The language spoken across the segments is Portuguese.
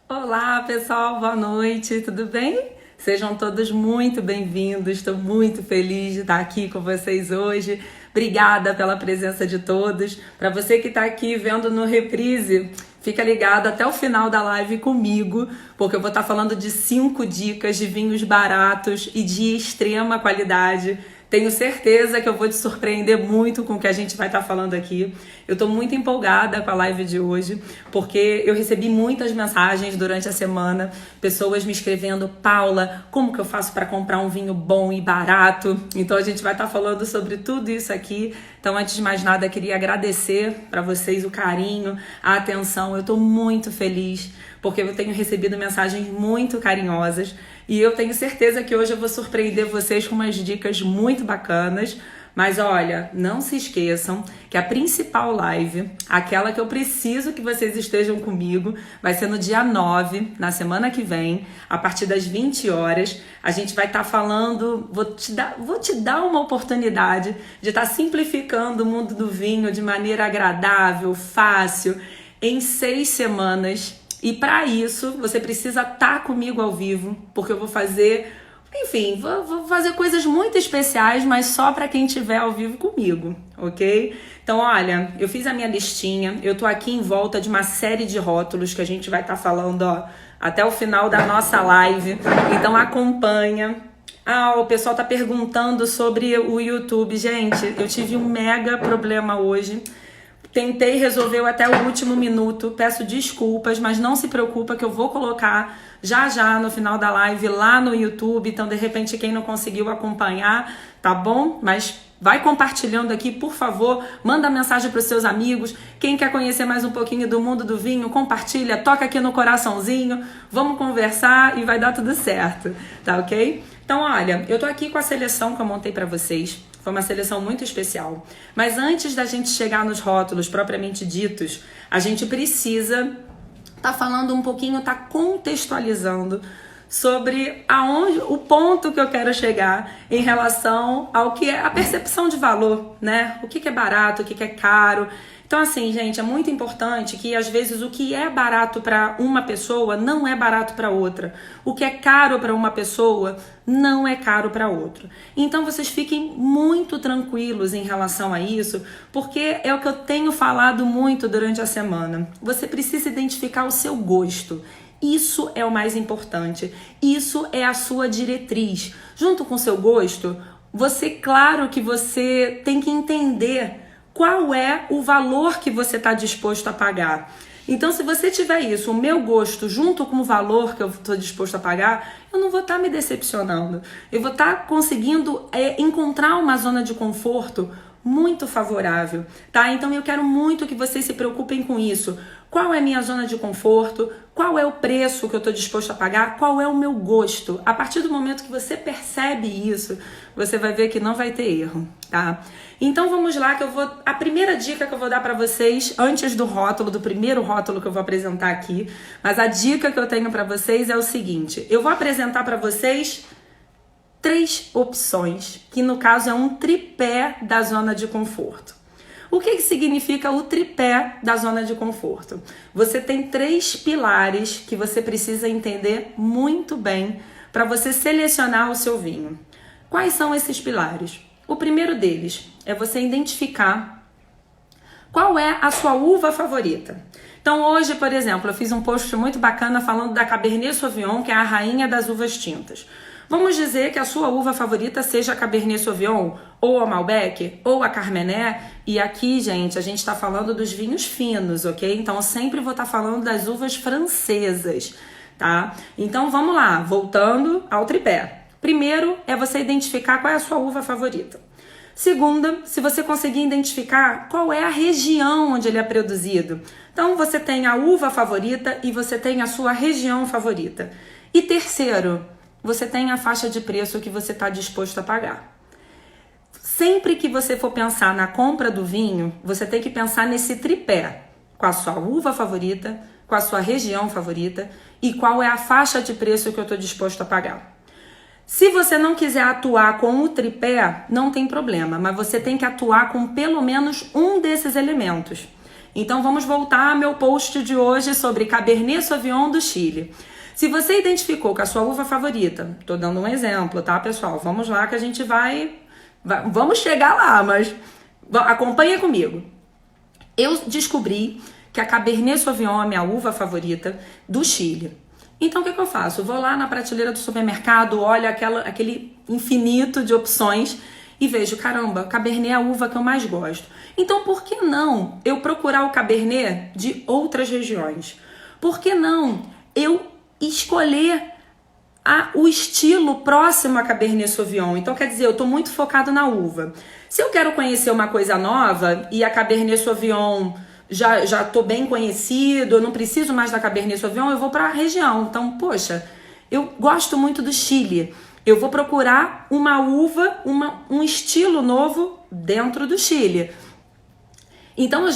Olá, pessoal, boa noite, tudo bem? Sejam todos muito bem-vindos, estou muito feliz de estar aqui com vocês hoje. Obrigada pela presença de todos. Para você que está aqui vendo no reprise, fica ligado até o final da live comigo, porque eu vou estar falando de 5 dicas de vinhos baratos e de extrema qualidade. Tenho certeza que eu vou te surpreender muito com o que a gente vai estar falando aqui. Eu estou muito empolgada com a live de hoje, porque eu recebi muitas mensagens durante a semana, pessoas me escrevendo: Paula, como que eu faço para comprar um vinho bom e barato? Então a gente vai estar falando sobre tudo isso aqui. Então, antes de mais nada, eu queria agradecer para vocês o carinho, a atenção. Eu estou muito feliz, porque eu tenho recebido mensagens muito carinhosas. E eu tenho certeza que hoje eu vou surpreender vocês com umas dicas muito bacanas. Mas olha, não se esqueçam que a principal live, aquela que eu preciso que vocês estejam comigo, vai ser no dia 9, na semana que vem, a partir das 20 horas. A gente vai estar falando, vou te dar uma oportunidade de estar simplificando o mundo do vinho de maneira agradável, fácil, em 6 semanas. E para isso, você precisa estar comigo ao vivo, porque eu vou fazer, enfim, vou fazer coisas muito especiais, mas só para quem estiver ao vivo comigo, ok? Então, olha, eu fiz a minha listinha, eu tô aqui em volta de uma série de rótulos que a gente vai estar falando, ó, até o final da nossa live. Então, acompanha. Ah, o pessoal tá perguntando sobre o YouTube. Gente, eu tive um mega problema hoje. Tentei resolver até o último minuto, peço desculpas, mas não se preocupa que eu vou colocar já no final da live lá no YouTube, então de repente quem não conseguiu acompanhar, tá bom? Mas vai compartilhando aqui, por favor, manda mensagem para os seus amigos, quem quer conhecer mais um pouquinho do mundo do vinho, compartilha, toca aqui no coraçãozinho, vamos conversar e vai dar tudo certo, tá ok? Então olha, eu tô aqui com a seleção que eu montei para vocês. Foi uma seleção muito especial. Mas antes da gente chegar nos rótulos propriamente ditos, a gente precisa estar falando um pouquinho, estar contextualizando sobre o ponto que eu quero chegar em relação ao que é a percepção de valor, né? O que é barato, o que é caro. Então, assim, gente, é muito importante que, às vezes, o que é barato para uma pessoa não é barato para outra. O que é caro para uma pessoa não é caro para outra. Então, vocês fiquem muito tranquilos em relação a isso, porque é o que eu tenho falado muito durante a semana. Você precisa identificar o seu gosto. Isso é o mais importante. Isso é a sua diretriz. Junto com o seu gosto, claro que você tem que entender qual é o valor que você está disposto a pagar. Então, se você tiver isso, o meu gosto, junto com o valor que eu estou disposto a pagar, eu não vou estar me decepcionando. Eu vou estar conseguindo encontrar uma zona de conforto muito favorável, tá? Então, eu quero muito que vocês se preocupem com isso. Qual é a minha zona de conforto? Qual é o preço que eu estou disposto a pagar? Qual é o meu gosto? A partir do momento que você percebe isso, você vai ver que não vai ter erro, tá? Então vamos lá, a primeira dica que eu vou dar para vocês, antes do primeiro rótulo que eu vou apresentar aqui, mas a dica que eu tenho para vocês é o seguinte: eu vou apresentar para vocês 3 opções, que no caso é um tripé da zona de conforto. O que significa o tripé da zona de conforto? Você tem 3 pilares que você precisa entender muito bem para você selecionar o seu vinho. Quais são esses pilares? O primeiro deles é você identificar qual é a sua uva favorita. Então hoje, por exemplo, eu fiz um post muito bacana falando da Cabernet Sauvignon, que é a rainha das uvas tintas. Vamos dizer que a sua uva favorita seja a Cabernet Sauvignon, ou a Malbec, ou a Carmenet. E aqui, gente, a gente está falando dos vinhos finos, ok? Então eu sempre vou estar falando das uvas francesas, tá? Então vamos lá, voltando ao tripé. Primeiro é você identificar qual é a sua uva favorita. Segunda, se você conseguir identificar qual é a região onde ele é produzido. Então você tem a uva favorita e você tem a sua região favorita. E terceiro, você tem a faixa de preço que você está disposto a pagar. Sempre que você for pensar na compra do vinho, você tem que pensar nesse tripé, com a sua uva favorita, com a sua região favorita e qual é a faixa de preço que eu estou disposto a pagar. Se você não quiser atuar com o tripé, não tem problema, mas você tem que atuar com pelo menos um desses elementos. Então vamos voltar ao meu post de hoje sobre Cabernet Sauvignon do Chile. Se você identificou com a sua uva favorita, tô dando um exemplo, tá, pessoal? Vamos lá que a gente vamos chegar lá, mas acompanha comigo. Eu descobri que a Cabernet Sauvignon é a minha uva favorita do Chile. Então o que eu faço? Eu vou lá na prateleira do supermercado, olho aquele infinito de opções e vejo, caramba, Cabernet é a uva que eu mais gosto. Então por que não eu procurar o Cabernet de outras regiões? Por que não eu escolher o estilo próximo a Cabernet Sauvignon? Então quer dizer, eu estou muito focado na uva. Se eu quero conhecer uma coisa nova e a Cabernet Sauvignon já estou bem conhecido, eu não preciso mais da Cabernet Sauvignon, eu vou para a região. Então, poxa, eu gosto muito do Chile. Eu vou procurar uma uva, um estilo novo dentro do Chile. Então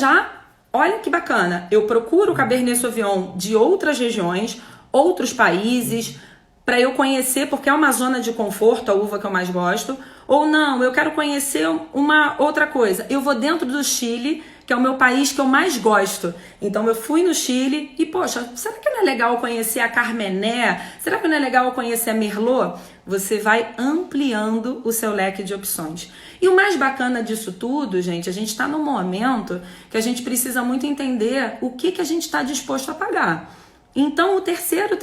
olha que bacana, eu procuro o Cabernet Sauvignon de outras regiões, outros países, para eu conhecer, porque é uma zona de conforto, a uva que eu mais gosto. Ou não, eu quero conhecer uma outra coisa. Eu vou dentro do Chile, que é o meu país que eu mais gosto. Então eu fui no Chile e, poxa, será que não é legal conhecer a Carmené? Será que não é legal conhecer a Merlot? Você vai ampliando o seu leque de opções. E o mais bacana disso tudo, gente, a gente está num momento que a gente precisa muito entender o que a gente está disposto a pagar. Então o terceiro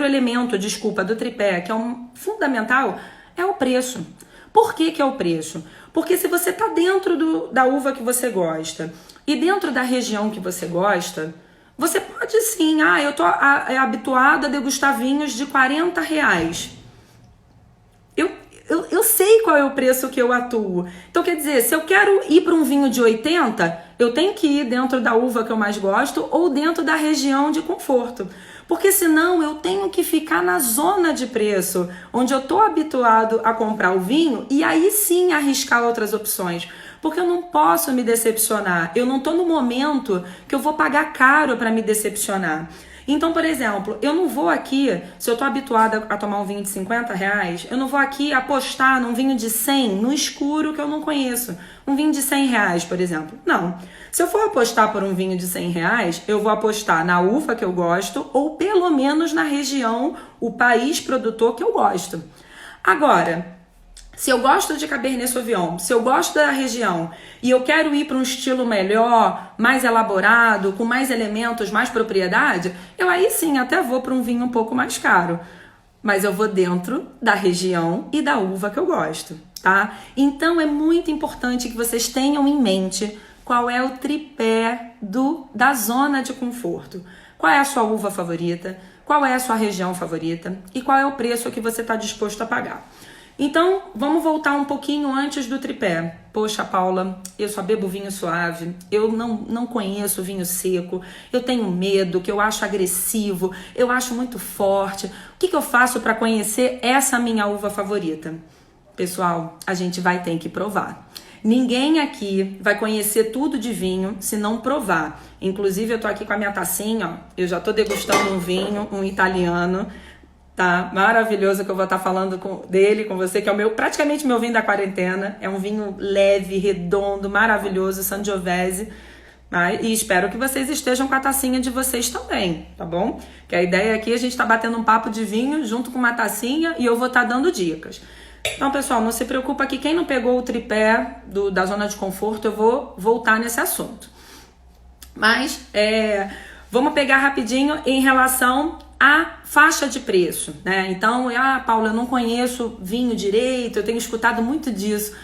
elemento do tripé, que é fundamental, é o preço. Por que é o preço? Porque se você está dentro da uva que você gosta e dentro da região que você gosta, você pode sim, eu estou habituado a degustar vinhos de R$40. Eu sei qual é o preço que eu atuo. Então, quer dizer, se eu quero ir para um vinho de 80, eu tenho que ir dentro da uva que eu mais gosto ou dentro da região de conforto. Porque senão eu tenho que ficar na zona de preço, onde eu estou habituado a comprar o vinho e aí sim arriscar outras opções. Porque eu não posso me decepcionar. Eu não estou no momento que eu vou pagar caro para me decepcionar. Então, por exemplo, eu não vou aqui, se eu estou habituada a tomar um vinho de R$50, eu não vou aqui apostar num vinho de 100 no escuro que eu não conheço. Um vinho de R$100, por exemplo. Não. Se eu for apostar por um vinho de R$100, eu vou apostar na uva que eu gosto ou pelo menos na região, o país produtor que eu gosto. Agora, se eu gosto de Cabernet Sauvignon, se eu gosto da região e eu quero ir para um estilo melhor, mais elaborado, com mais elementos, mais propriedade, eu aí sim até vou para um vinho um pouco mais caro. Mas eu vou dentro da região e da uva que eu gosto, tá? Então é muito importante que vocês tenham em mente qual é o tripé da zona de conforto. Qual é a sua uva favorita, qual é a sua região favorita e qual é o preço que você está disposto a pagar. Então, vamos voltar um pouquinho antes do tripé. Poxa, Paula, eu só bebo vinho suave, eu não conheço vinho seco, eu tenho medo, que eu acho agressivo, eu acho muito forte. O que eu faço para conhecer essa minha uva favorita? Pessoal, a gente vai ter que provar. Ninguém aqui vai conhecer tudo de vinho se não provar. Inclusive, eu tô aqui com a minha tacinha, ó, eu já tô degustando um vinho, um italiano, tá? Maravilhoso, que eu vou estar falando dele com você, que é praticamente meu vinho da quarentena. É um vinho leve, redondo, maravilhoso, Sangiovese. E espero que vocês estejam com a tacinha de vocês também, tá bom? Que a ideia aqui é a gente tá batendo um papo de vinho junto com uma tacinha e eu vou estar dando dicas. Então, pessoal, não se preocupa que quem não pegou o tripé da zona de conforto, eu vou voltar nesse assunto. Mas, vamos pegar rapidinho em relação a faixa de preço, né? Então, Paula, eu não conheço vinho direito, eu tenho escutado muito disso.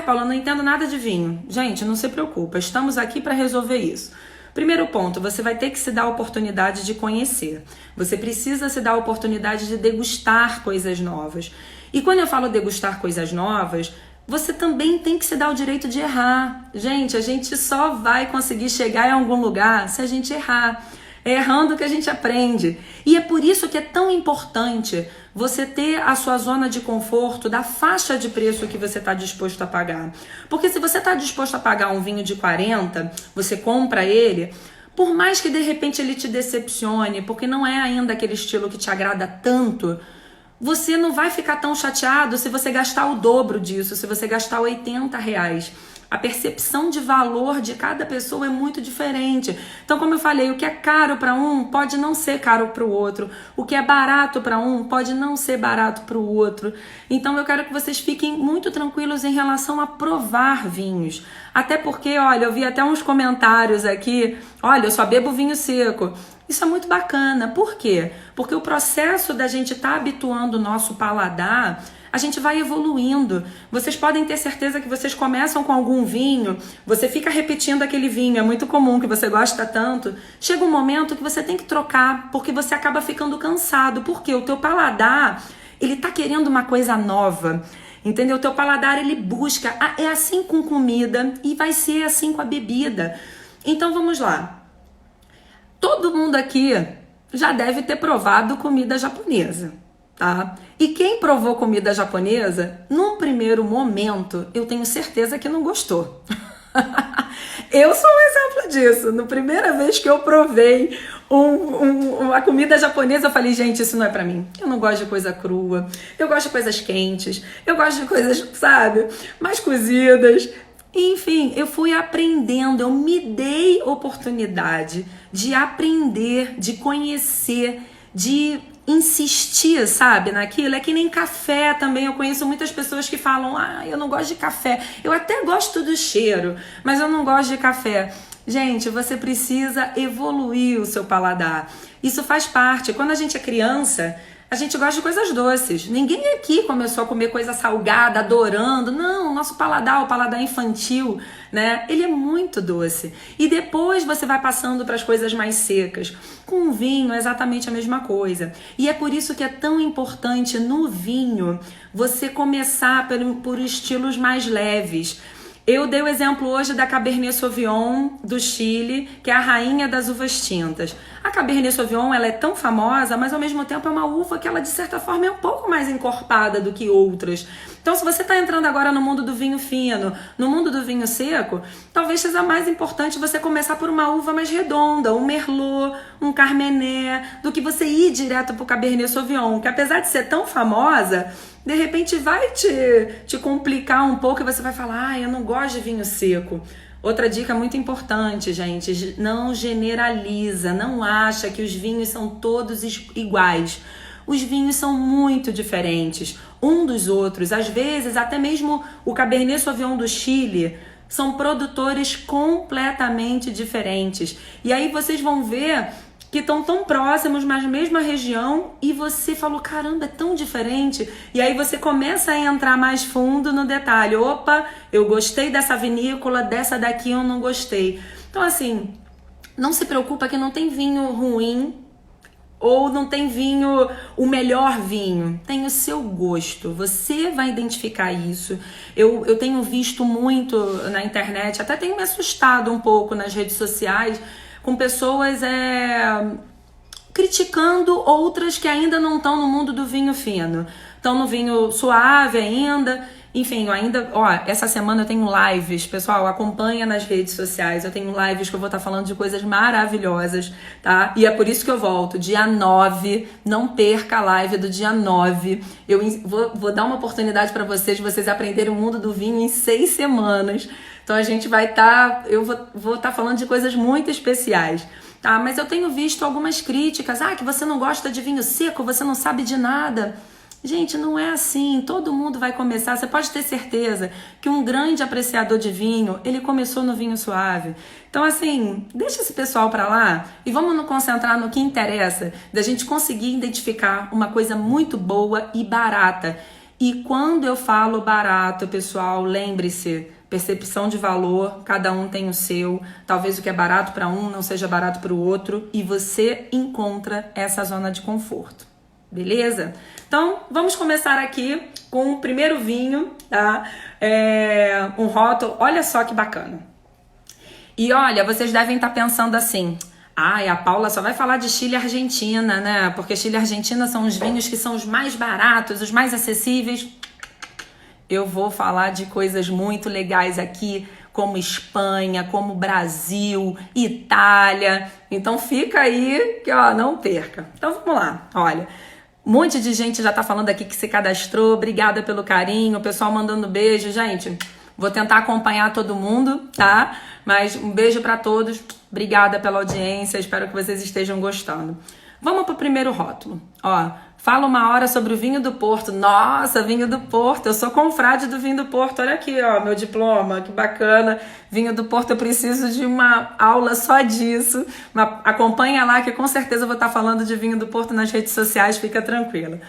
Paula, eu não entendo nada de vinho. Gente, não se preocupa, estamos aqui para resolver isso. Primeiro ponto, você vai ter que se dar a oportunidade de conhecer. Você precisa se dar a oportunidade de degustar coisas novas. E quando eu falo degustar coisas novas, você também tem que se dar o direito de errar. Gente, a gente só vai conseguir chegar em algum lugar se a gente errar. É errando que a gente aprende. E é por isso que é tão importante você ter a sua zona de conforto da faixa de preço que você está disposto a pagar. Porque se você está disposto a pagar um vinho de 40, você compra ele, por mais que de repente ele te decepcione, porque não é ainda aquele estilo que te agrada tanto, você não vai ficar tão chateado se você gastar o dobro disso, se você gastar R$80. A percepção de valor de cada pessoa é muito diferente. Então, como eu falei, o que é caro para um pode não ser caro para o outro. O que é barato para um pode não ser barato para o outro. Então, eu quero que vocês fiquem muito tranquilos em relação a provar vinhos. Até porque, olha, eu vi até uns comentários aqui. Olha, eu só bebo vinho seco. Isso é muito bacana. Por quê? Porque o processo da gente estar habituando o nosso paladar, a gente vai evoluindo. Vocês podem ter certeza que vocês começam com algum vinho, você fica repetindo aquele vinho, é muito comum que você gosta tanto. Chega um momento que você tem que trocar, porque você acaba ficando cansado. Porque o teu paladar, ele tá querendo uma coisa nova. Entendeu? O teu paladar, ele busca. É assim com comida e vai ser assim com a bebida. Então vamos lá. Todo mundo aqui já deve ter provado comida japonesa, tá? E quem provou comida japonesa, num primeiro momento, eu tenho certeza que não gostou. Eu sou um exemplo disso. Na primeira vez que eu provei uma comida japonesa, eu falei, gente, isso não é pra mim. Eu não gosto de coisa crua, eu gosto de coisas quentes, eu gosto de coisas, sabe, mais cozidas. Enfim, eu fui aprendendo, eu me dei oportunidade de aprender, de conhecer, de insistir, sabe, naquilo. É que nem café também, eu conheço muitas pessoas que falam, eu não gosto de café, eu até gosto do cheiro, mas eu não gosto de café. Gente, você precisa evoluir o seu paladar, isso faz parte. Quando a gente é criança, a gente gosta de coisas doces. Ninguém aqui começou a comer coisa salgada, adorando. Não, o nosso paladar, o paladar infantil, né? Ele é muito doce. E depois você vai passando para as coisas mais secas. Com o vinho é exatamente a mesma coisa. E é por isso que é tão importante no vinho você começar por estilos mais leves. Eu dei o exemplo hoje da Cabernet Sauvignon do Chile, que é a rainha das uvas tintas. A Cabernet Sauvignon, ela é tão famosa, mas ao mesmo tempo é uma uva que ela de certa forma é um pouco mais encorpada do que outras. Então, se você está entrando agora no mundo do vinho fino, no mundo do vinho seco, talvez seja mais importante você começar por uma uva mais redonda, um Merlot, um Carmenet, do que você ir direto para o Cabernet Sauvignon, que apesar de ser tão famosa, de repente vai te complicar um pouco e você vai falar, eu não gosto de vinho seco. Outra dica muito importante, gente, não generaliza, não acha que os vinhos são todos iguais. Os vinhos são muito diferentes um dos outros. Às vezes, até mesmo o Cabernet Sauvignon do Chile são produtores completamente diferentes. E aí vocês vão ver que estão tão próximos, mas na mesma região, e você falou, caramba, é tão diferente. E aí você começa a entrar mais fundo no detalhe. Opa, eu gostei dessa vinícola, dessa daqui eu não gostei. Então, assim, não se preocupa que não tem vinho ruim ou não tem vinho, o melhor vinho. Tem o seu gosto, você vai identificar isso. Eu tenho visto muito na internet, até tenho me assustado um pouco nas redes sociais, com pessoas criticando outras que ainda não estão no mundo do vinho fino. Estão no vinho suave ainda. Enfim, essa semana eu tenho lives, pessoal, acompanha nas redes sociais, eu tenho lives que eu vou estar falando de coisas maravilhosas, tá? E é por isso que eu volto, dia 9, não perca a live do dia 9, eu vou dar uma oportunidade para vocês aprenderem o mundo do vinho em 6 semanas, então a gente vai eu vou estar falando de coisas muito especiais, tá? Mas eu tenho visto algumas críticas, que você não gosta de vinho seco, você não sabe de nada. Gente, não é assim, todo mundo vai começar, você pode ter certeza que um grande apreciador de vinho, ele começou no vinho suave. Então assim, deixa esse pessoal pra lá e vamos nos concentrar no que interessa, da gente conseguir identificar uma coisa muito boa e barata. E quando eu falo barato, pessoal, lembre-se, percepção de valor, cada um tem o seu, talvez o que é barato para um não seja barato para o outro, e você encontra essa zona de conforto. Beleza? Então, vamos começar aqui com o primeiro vinho, tá? Um rótulo, olha só que bacana. E olha, vocês devem estar pensando assim, a Paula só vai falar de Chile e Argentina, né? Porque Chile e Argentina são os vinhos que são os mais baratos, os mais acessíveis. Eu vou falar de coisas muito legais aqui, como Espanha, como Brasil, Itália. Então fica aí que, não perca. Então vamos lá, olha. Um monte de gente já tá falando aqui que se cadastrou, obrigada pelo carinho, o pessoal mandando beijo. Gente, Vou tentar acompanhar todo mundo, tá? Mas um beijo para todos. Obrigada pela audiência. Espero que vocês estejam gostando. Vamos pro primeiro rótulo. Ó, fala uma hora sobre o vinho do Porto. Nossa, vinho do Porto. Eu sou confrade do vinho do Porto. Olha aqui, ó, meu diploma. Que bacana. Vinho do Porto, eu preciso de uma aula só disso. Acompanha lá que com certeza eu vou estar falando de vinho do Porto nas redes sociais. Fica tranquila.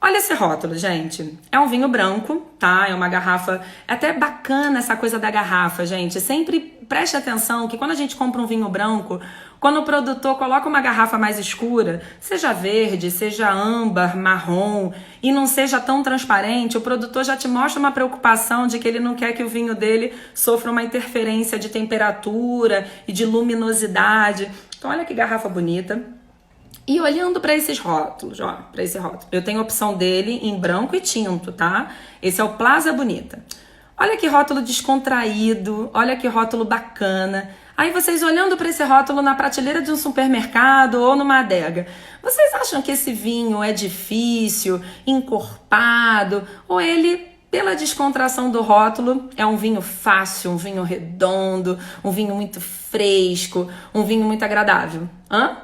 Olha esse rótulo, gente. É um vinho branco, tá? É uma garrafa... É até bacana essa coisa da garrafa, gente. Sempre preste atenção que quando a gente compra um vinho branco, quando o produtor coloca uma garrafa mais escura, seja verde, seja âmbar, marrom, e não seja tão transparente, o produtor já te mostra uma preocupação de que ele não quer que o vinho dele sofra uma interferência de temperatura e de luminosidade. Então, olha que garrafa bonita. E olhando para esses rótulos, ó, para esse rótulo, eu tenho a opção dele em branco e tinto, tá? Esse é o Plaza Bonita. Olha que rótulo descontraído, olha que rótulo bacana. Aí vocês olhando para esse rótulo na prateleira de um supermercado ou numa adega, vocês acham que esse vinho é difícil, encorpado, ou ele, pela descontração do rótulo, é um vinho fácil, um vinho redondo, um vinho muito fresco, um vinho muito agradável? Hã?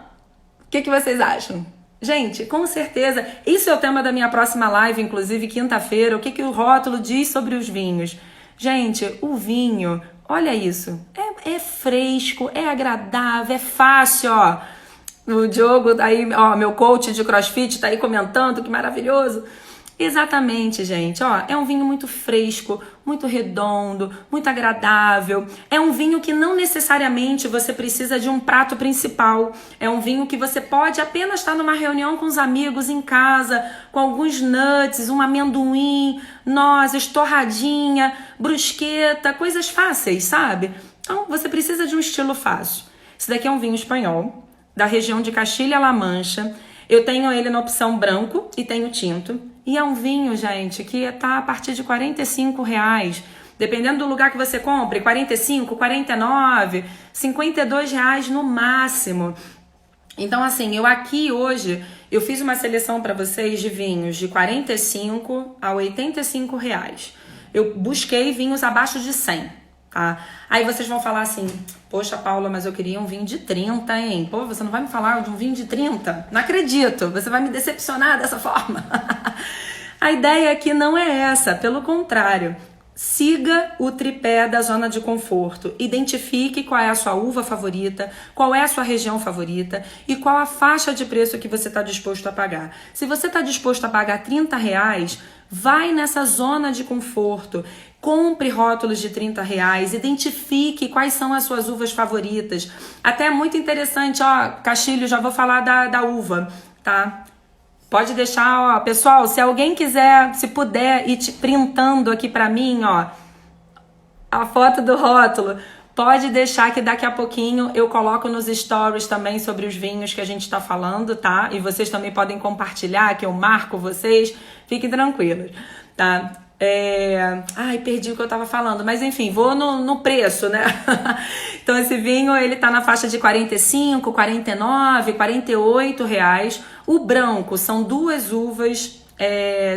O que vocês acham? Gente, com certeza, isso é o tema da minha próxima live, inclusive quinta-feira, o que o rótulo diz sobre os vinhos. Gente, o vinho, olha isso, é fresco, é agradável, é fácil, ó. O Diogo, aí, ó, meu coach de CrossFit tá aí comentando, que maravilhoso. Exatamente, gente, ó, é um vinho muito fresco, muito redondo, muito agradável. É um vinho que não necessariamente você precisa de um prato principal. É um vinho que você pode apenas estar numa reunião com os amigos em casa, com alguns nuts, um amendoim, nozes, torradinha, brusqueta, coisas fáceis, sabe? Então, você precisa de um estilo fácil. Esse daqui é um vinho espanhol, da região de Castilha-La Mancha. Eu tenho ele na opção branco e tenho tinto. E é um vinho, gente, que tá a partir de R$45. Dependendo do lugar que você compre, 45, 49, 52 reais no máximo. Então, assim, eu aqui hoje, eu fiz uma seleção para vocês de vinhos de 45 a 85 reais. Eu busquei vinhos abaixo de 100, tá? Aí vocês vão falar assim, poxa, Paula, mas eu queria um vinho de 30, hein? Pô, você não vai me falar de um vinho de 30? Não acredito, você vai me decepcionar dessa forma. A ideia aqui não é essa, pelo contrário. Siga o tripé da zona de conforto. Identifique qual é a sua uva favorita, qual é a sua região favorita e qual a faixa de preço que você está disposto a pagar. Se você está disposto a pagar R$30, vai nessa zona de conforto. Compre rótulos de R$30, identifique quais são as suas uvas favoritas. Até é muito interessante, ó, Castilho, já vou falar da uva, tá? Pode deixar, ó, pessoal, se alguém quiser, se puder ir printando aqui pra mim, ó, a foto do rótulo, pode deixar que daqui a pouquinho eu coloco nos stories também sobre os vinhos que a gente tá falando, tá? E vocês também podem compartilhar, que eu marco vocês, fiquem tranquilos, tá? Ai, perdi o que eu tava falando, mas enfim, vou no preço, né? Então esse vinho, ele tá na faixa de 45, 49, 48 reais. O branco são duas uvas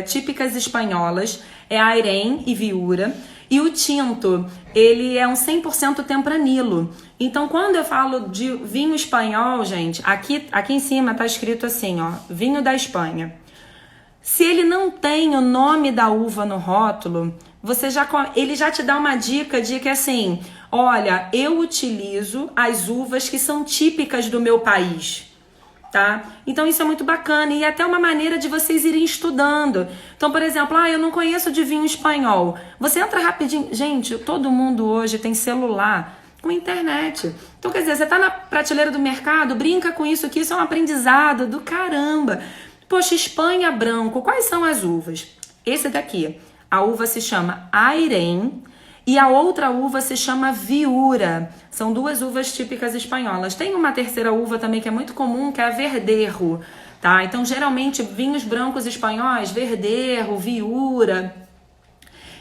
típicas espanholas, é Airén e Viura. E o tinto, ele é um 100% Tempranillo. Então quando eu falo de vinho espanhol, gente, aqui em cima tá escrito assim, ó, vinho da Espanha. Se ele não tem o nome da uva no rótulo, ele já te dá uma dica de que assim, olha, eu utilizo as uvas que são típicas do meu país, tá? Então isso é muito bacana e é até uma maneira de vocês irem estudando. Então, por exemplo, eu não conheço de vinho espanhol. Você entra rapidinho. Gente, todo mundo hoje tem celular com internet. Então, quer dizer, você tá na prateleira do mercado, brinca com isso, que isso é um aprendizado do caramba. Poxa, Espanha branco, quais são as uvas? Esse daqui, a uva se chama Airén e a outra uva se chama Viura. São duas uvas típicas espanholas. Tem uma terceira uva também que é muito comum, que é a Verdejo, tá? Então, geralmente, vinhos brancos espanhóis, Verdejo, Viura.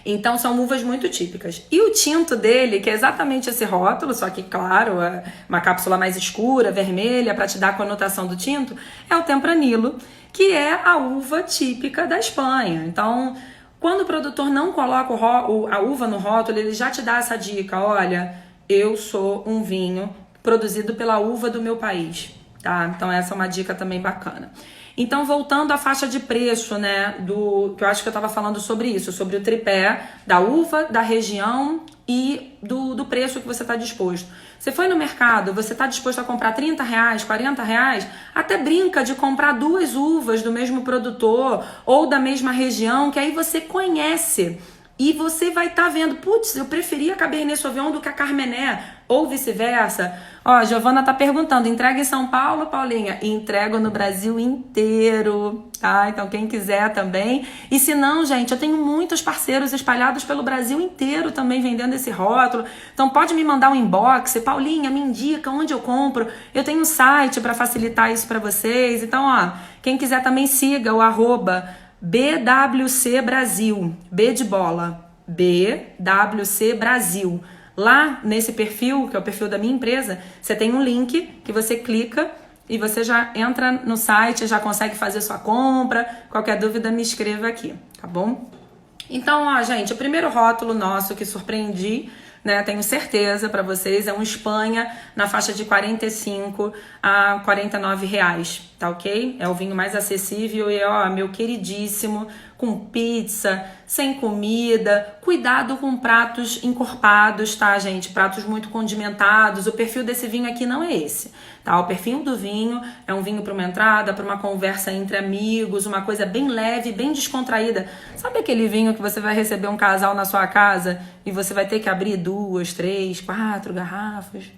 Então, são uvas muito típicas. E o tinto dele, que é exatamente esse rótulo, só que, claro, é uma cápsula mais escura, vermelha, para te dar a conotação do tinto, é o Tempranillo, que é a uva típica da Espanha. Então, Quando o produtor não coloca a uva no rótulo, ele já te dá essa dica, olha, eu sou um vinho produzido pela uva do meu país, tá? Então essa é uma dica também bacana. Então, voltando à faixa de preço, né, que eu acho que eu estava falando sobre isso, sobre o tripé da uva, da região e do preço que você está disposto. Você foi no mercado, você está disposto a comprar R$30, R$40, até brinca de comprar 2 uvas do mesmo produtor ou da mesma região, que aí você conhece. E você vai estar vendo, putz, eu preferia a Cabernet Sauvignon do que a Carmené, ou vice-versa. Ó, a Giovana tá perguntando, entrega em São Paulo, Paulinha? Entrego no Brasil inteiro, tá? Então quem quiser também. E se não, gente, eu tenho muitos parceiros espalhados pelo Brasil inteiro também vendendo esse rótulo. Então pode me mandar um inbox, Paulinha, me indica onde eu compro. Eu tenho um site para facilitar isso para vocês. Então, ó, quem quiser também siga o @BWC Brasil, B de bola, BWC Brasil. Lá nesse perfil, que é o perfil da minha empresa, você tem um link que você clica e você já entra no site, já consegue fazer sua compra. Qualquer dúvida me escreva aqui, tá bom? Então, ó, gente, o primeiro rótulo nosso que surpreendi, né, tenho certeza para vocês, é um Espanha na faixa de 45 a R$49, tá ok? É o vinho mais acessível e, ó, meu queridíssimo, com pizza, sem comida, cuidado com pratos encorpados, tá, gente? Pratos muito condimentados. O perfil desse vinho aqui não é esse, tá? O perfil do vinho é um vinho para uma entrada, para uma conversa entre amigos, uma coisa bem leve, bem descontraída. Sabe aquele vinho que você vai receber um casal na sua casa e você vai ter que abrir 2, 3, 4 garrafas?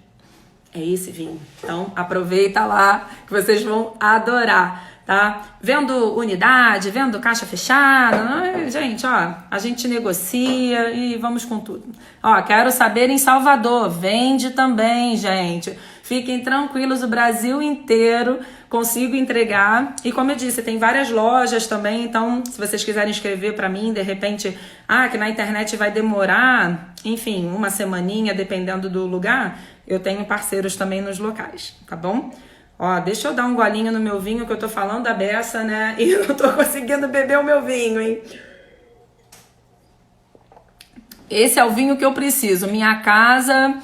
É esse vinho. Então, aproveita lá que vocês vão adorar. Tá? Vendo unidade, vendo caixa fechada, gente, ó, a gente negocia e vamos com tudo. Ó, quero saber em Salvador, vende também, gente. Fiquem tranquilos, o Brasil inteiro consigo entregar. E como eu disse, tem várias lojas também, então se vocês quiserem escrever para mim, de repente, que na internet vai demorar, enfim, uma semaninha, dependendo do lugar, eu tenho parceiros também nos locais, tá bom? Ó, deixa eu dar um golinho no meu vinho, que eu tô falando da beça, né? E eu não tô conseguindo beber o meu vinho, hein? Esse é o vinho que eu preciso. Minha casa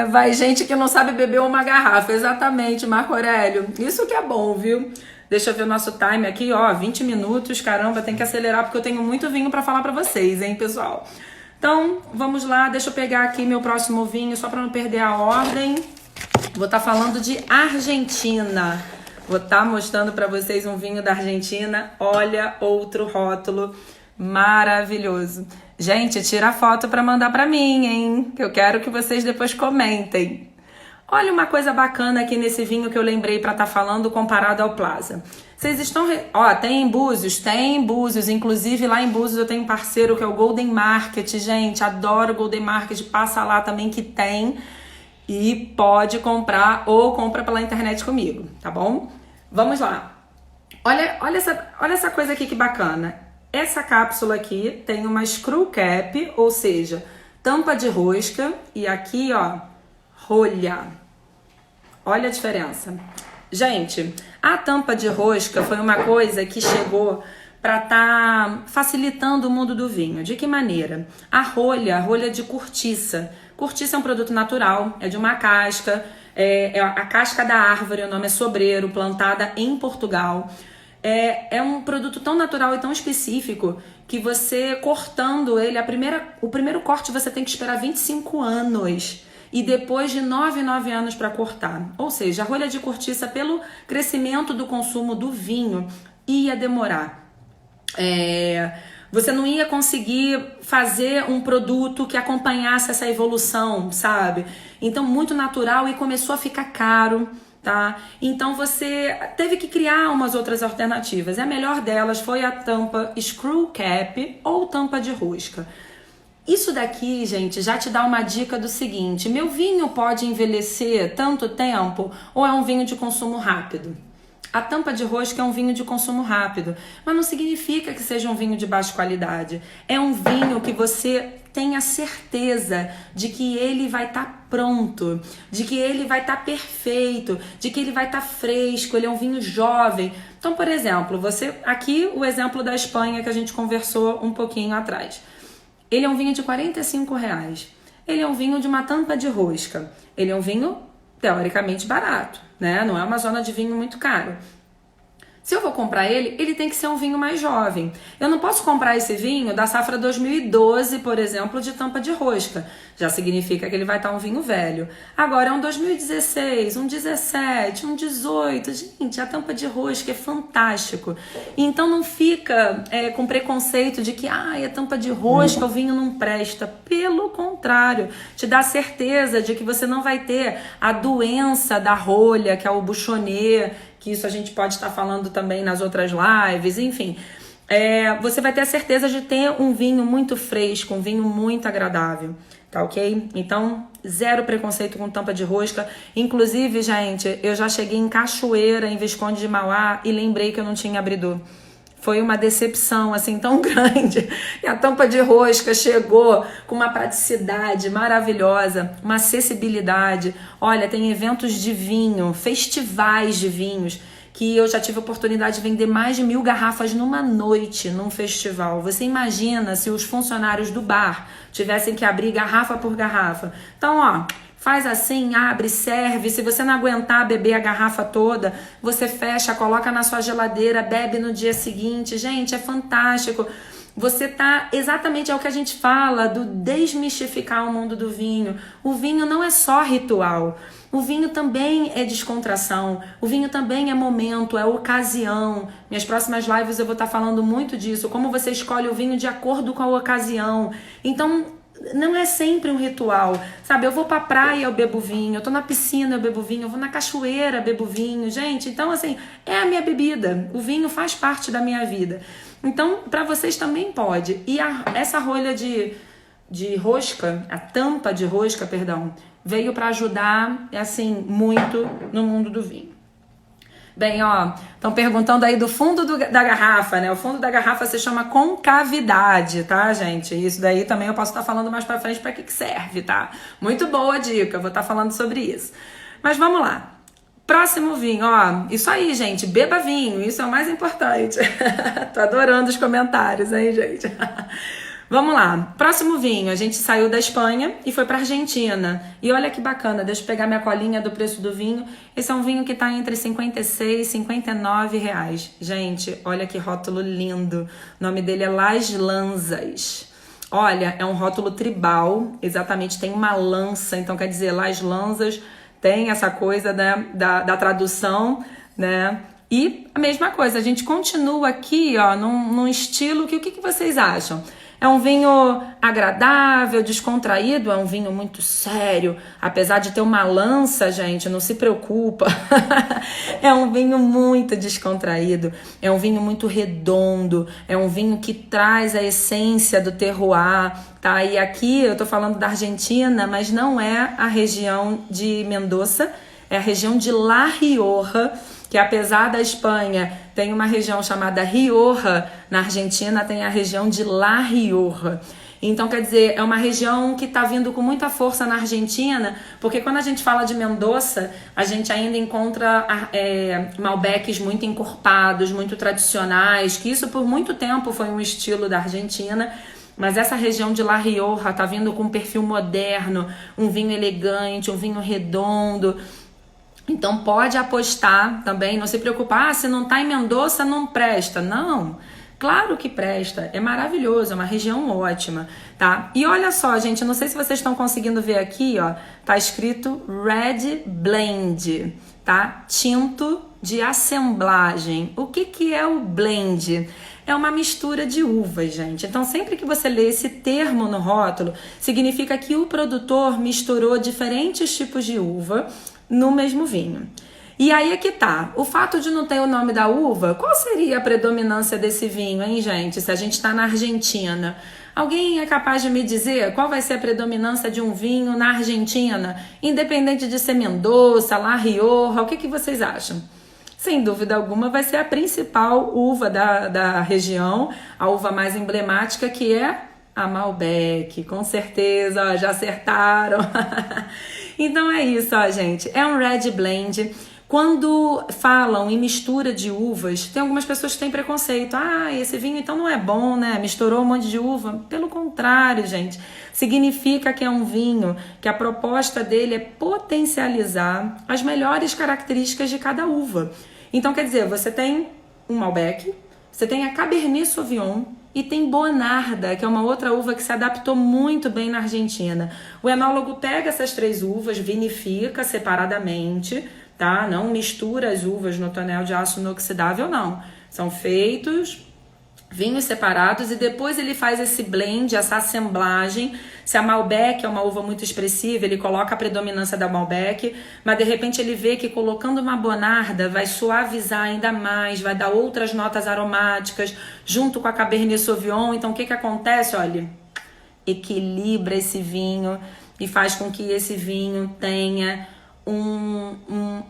vai gente que não sabe beber uma garrafa. Exatamente, Marco Aurélio. Isso que é bom, viu? Deixa eu ver o nosso time aqui, ó, 20 minutos. Caramba, tem que acelerar porque eu tenho muito vinho pra falar pra vocês, hein, pessoal? Então, vamos lá. Deixa eu pegar aqui meu próximo vinho, só pra não perder a ordem. Vou estar falando de Argentina. Vou estar mostrando para vocês um vinho da Argentina. Olha, outro rótulo maravilhoso. Gente, tira a foto para mandar para mim, hein? Que eu quero que vocês depois comentem. Olha uma coisa bacana aqui nesse vinho que eu lembrei para estar falando comparado ao Plaza. Vocês estão... Ó, tem em Búzios? Tem em Búzios. Inclusive, lá em Búzios eu tenho um parceiro que é o Golden Market. Gente, adoro o Golden Market. Passa lá também que tem... E pode comprar ou compra pela internet comigo, tá bom? Vamos lá. Olha essa coisa aqui que bacana. Essa cápsula aqui tem uma screw cap, ou seja, tampa de rosca. E aqui, ó, rolha. Olha a diferença. Gente, a tampa de rosca foi uma coisa que chegou para estar facilitando o mundo do vinho. De que maneira? A rolha de cortiça. Cortiça é um produto natural, é de uma casca, é a casca da árvore, o nome é sobreiro, plantada em Portugal. É um produto tão natural e tão específico que você cortando ele, o primeiro corte você tem que esperar 25 anos e depois de 9 anos para cortar. Ou seja, a rolha de cortiça, pelo crescimento do consumo do vinho, ia demorar. Você não ia conseguir fazer um produto que acompanhasse essa evolução, sabe? Então, muito natural e começou a ficar caro, tá? Então, você teve que criar umas outras alternativas. E a melhor delas foi a tampa screw cap ou tampa de rosca. Isso daqui, gente, já te dá uma dica do seguinte: meu vinho pode envelhecer tanto tempo ou é um vinho de consumo rápido? A tampa de rosca é um vinho de consumo rápido, mas não significa que seja um vinho de baixa qualidade. É um vinho que você tenha certeza de que ele vai estar pronto, de que ele vai estar perfeito, de que ele vai estar fresco, ele é um vinho jovem. Então, por exemplo, aqui o exemplo da Espanha que a gente conversou um pouquinho atrás. Ele é um vinho de R$45. Ele é um vinho de uma tampa de rosca. Ele é um vinho teoricamente barato, né? Não é uma zona de vinho muito caro. Se eu vou comprar ele, ele tem que ser um vinho mais jovem. Eu não posso comprar esse vinho da safra 2012, por exemplo, de tampa de rosca. Já significa que ele vai estar um vinho velho. Agora é um 2016, um 17, um 18. Gente, a tampa de rosca é fantástico. Então não fica com preconceito de que a tampa de rosca, o vinho não presta. Pelo contrário, te dá certeza de que você não vai ter a doença da rolha, que é o bouchonnet, que isso a gente pode estar falando também nas outras lives, enfim. Você vai ter a certeza de ter um vinho muito fresco, um vinho muito agradável, tá ok? Então, zero preconceito com tampa de rosca. Inclusive, gente, eu já cheguei em Cachoeira, em Visconde de Mauá, e lembrei que eu não tinha abridor. Foi uma decepção, assim, tão grande. E a tampa de rosca chegou com uma praticidade maravilhosa, uma acessibilidade. Olha, tem eventos de vinho, festivais de vinhos, que eu já tive a oportunidade de vender mais de 1000 garrafas numa noite, num festival. Você imagina se os funcionários do bar tivessem que abrir garrafa por garrafa. Então, ó, faz assim, abre, serve. Se você não aguentar beber a garrafa toda, você fecha, coloca na sua geladeira, bebe no dia seguinte. Gente, é fantástico. Você tá exatamente é o que a gente fala do desmistificar o mundo do vinho. O vinho não é só ritual. O vinho também é descontração. O vinho também é momento, é ocasião. Minhas próximas lives eu vou estar falando muito disso. Como você escolhe o vinho de acordo com a ocasião. Então, não é sempre um ritual, sabe? Eu vou pra praia, eu bebo vinho, eu tô na piscina, eu bebo vinho, eu vou na cachoeira, bebo vinho. Gente, então assim, é a minha bebida. O vinho faz parte da minha vida. Então, pra vocês também pode. E essa rolha de rosca, a tampa de rosca, perdão, veio pra ajudar, assim, muito no mundo do vinho. Bem, ó, estão perguntando aí do fundo da garrafa, né? O fundo da garrafa se chama concavidade, tá, gente? Isso daí também eu posso estar falando mais pra frente pra que serve, tá? Muito boa dica, eu vou estar falando sobre isso. Mas vamos lá. Próximo vinho, ó. Isso aí, gente, beba vinho, isso é o mais importante. Tô adorando os comentários, hein, gente? Vamos lá, próximo vinho, a gente saiu da Espanha e foi para Argentina. E olha que bacana, deixa eu pegar minha colinha do preço do vinho. Esse é um vinho que tá entre 56 e 59 reais. Gente, olha que rótulo lindo. O nome dele é Las Lanzas. Olha, é um rótulo tribal, exatamente, tem uma lança, então quer dizer, Las Lanzas tem essa coisa, né, da tradução, né? E a mesma coisa, a gente continua aqui, ó, num estilo que o que vocês acham? É um vinho agradável, descontraído, é um vinho muito sério. Apesar de ter uma lança, gente, não se preocupa. É um vinho muito descontraído, é um vinho muito redondo, é um vinho que traz a essência do terroir, tá? E aqui eu tô falando da Argentina, mas não é a região de Mendoza, é a região de La Rioja, que apesar da Espanha tem uma região chamada Rioja, na Argentina tem a região de La Rioja. Então, quer dizer, é uma região que está vindo com muita força na Argentina, porque quando a gente fala de Mendoza, a gente ainda encontra Malbecs muito encorpados, muito tradicionais, que isso por muito tempo foi um estilo da Argentina. Mas essa região de La Rioja está vindo com um perfil moderno, um vinho elegante, um vinho redondo. Então pode apostar também, não se preocupar, se não está em Mendoza não presta. Não, claro que presta, é maravilhoso, é uma região ótima, tá? E olha só, gente, não sei se vocês estão conseguindo ver aqui, ó, tá escrito Red Blend, tá? Tinto de assemblagem. O que é o blend? É uma mistura de uvas, gente. Então, sempre que você lê esse termo no rótulo, significa que o produtor misturou diferentes tipos de uva no mesmo vinho. E aí é que tá. O fato de não ter o nome da uva, qual seria a predominância desse vinho, hein, gente? Se a gente tá na Argentina. Alguém é capaz de me dizer qual vai ser a predominância de um vinho na Argentina? Independente de ser Mendoza, La Rioja, o que vocês acham? Sem dúvida alguma vai ser a principal uva da região, a uva mais emblemática, que é A Malbec, com certeza, ó, já acertaram. Então é isso, ó, gente. É um Red Blend. Quando falam em mistura de uvas, tem algumas pessoas que têm preconceito. Ah, esse vinho então não é bom, né? Misturou um monte de uva. Pelo contrário, gente. Significa que é um vinho que a proposta dele é potencializar as melhores características de cada uva. Então, quer dizer, você tem um Malbec, você tem a Cabernet Sauvignon e tem Bonarda, que é uma outra uva que se adaptou muito bem na Argentina. O enólogo pega essas 3 uvas, vinifica separadamente, tá? Não mistura as uvas no tonel de aço inoxidável, não. São feitos vinhos separados e depois ele faz esse blend, essa assemblagem. Se a Malbec é uma uva muito expressiva, ele coloca a predominância da Malbec, mas de repente ele vê que colocando uma Bonarda vai suavizar ainda mais, vai dar outras notas aromáticas junto com a Cabernet Sauvignon. Então o que acontece? Olha, equilibra esse vinho e faz com que esse vinho tenha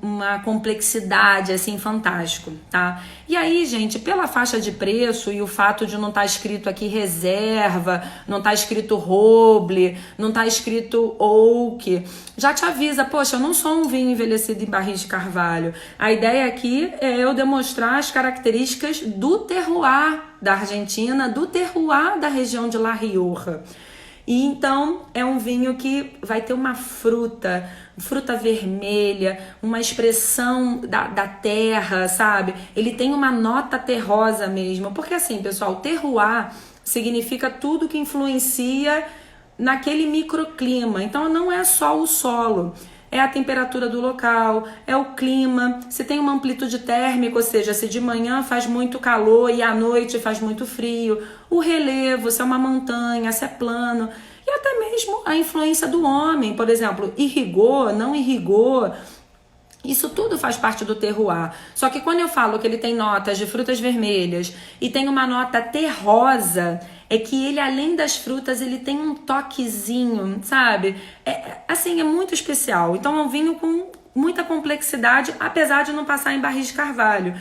uma complexidade assim fantástico, tá? E aí, gente, pela faixa de preço e o fato de não estar escrito aqui reserva, não estar escrito roble, não estar escrito oak, já te avisa, poxa, eu não sou um vinho envelhecido em barris de carvalho. A ideia aqui é eu demonstrar as características do terroir da Argentina, do terroir da região de La Rioja. E então é um vinho que vai ter uma fruta vermelha, uma expressão da terra, sabe? Ele tem uma nota terrosa mesmo, porque assim, pessoal, terroir significa tudo que influencia naquele microclima. Então não é só o solo, é a temperatura do local, é o clima, se tem uma amplitude térmica, ou seja, se de manhã faz muito calor e à noite faz muito frio, o relevo, se é uma montanha, se é plano, e até mesmo a influência do homem, por exemplo, irrigou, não irrigou, isso tudo faz parte do terroir. Só que quando eu falo que ele tem notas de frutas vermelhas e tem uma nota terrosa, é que ele, além das frutas, ele tem um toquezinho, sabe? Assim, é muito especial. Então é um vinho com muita complexidade, apesar de não passar em barris de carvalho.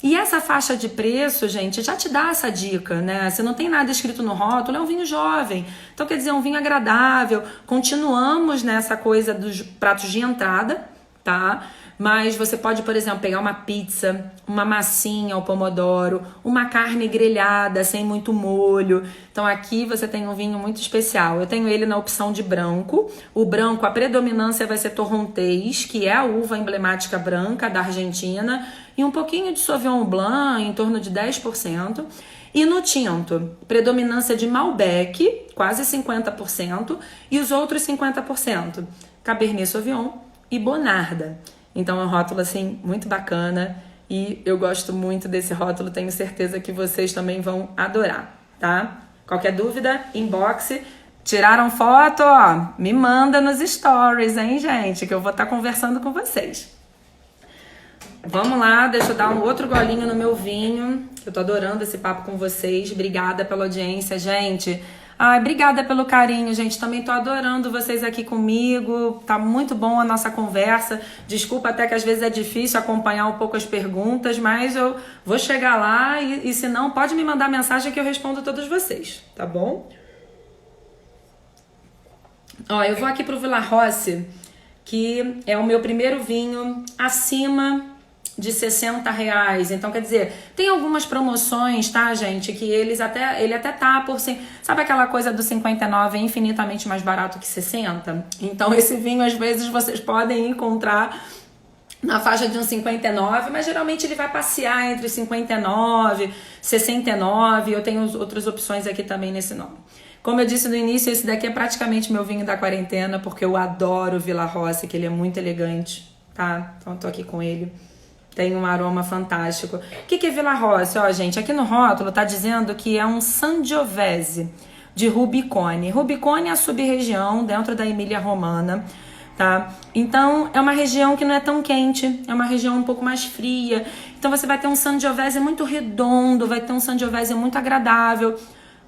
E essa faixa de preço, gente, já te dá essa dica, né? Se não tem nada escrito no rótulo, é um vinho jovem. Então, quer dizer, é um vinho agradável. Continuamos nessa coisa dos pratos de entrada, tá? Mas você pode, por exemplo, pegar uma pizza, uma massinha ao pomodoro, uma carne grelhada sem muito molho. Então aqui você tem um vinho muito especial. Eu tenho ele na opção de branco. O branco, a predominância vai ser Torrontés, que é a uva emblemática branca da Argentina, e um pouquinho de Sauvignon Blanc, em torno de 10%. E no tinto, predominância de Malbec, quase 50%, e os outros 50%, Cabernet Sauvignon e Bonarda. Então é um rótulo assim muito bacana e eu gosto muito desse rótulo, tenho certeza que vocês também vão adorar, tá? Qualquer dúvida, inbox, tiraram foto, ó, me manda nos stories, hein, gente, que eu vou estar conversando com vocês. Vamos lá, deixa eu dar um outro golinho no meu vinho, eu tô adorando esse papo com vocês, obrigada pela audiência, gente. Ai, obrigada pelo carinho, gente. Também tô adorando vocês aqui comigo. Tá muito bom a nossa conversa. Desculpa até que às vezes é difícil acompanhar um pouco as perguntas, mas eu vou chegar lá e se não, pode me mandar mensagem que eu respondo a todos vocês, tá bom? Ó, eu vou aqui pro Vilarroce, que é o meu primeiro vinho acima de R$60. Então, quer dizer, tem algumas promoções, tá, gente? Que ele até tá por... Sabe aquela coisa do 59 é infinitamente mais barato que 60? Então, esse vinho, às vezes, vocês podem encontrar na faixa de um 59, mas geralmente ele vai passear entre 59 e 69. Eu tenho outras opções aqui também nesse nome. Como eu disse no início, esse daqui é praticamente meu vinho da quarentena, porque eu adoro o Vilarroce, que ele é muito elegante, tá? Então, eu tô aqui com ele. Tem um aroma fantástico. O que é Vilarroce? Ó, gente, aqui no rótulo tá dizendo que é um Sangiovese de Rubicone. Rubicone é a sub-região dentro da Emília-Romana, tá? Então, é uma região que não é tão quente, é uma região um pouco mais fria. Então, você vai ter um Sangiovese muito redondo, vai ter um Sangiovese muito agradável.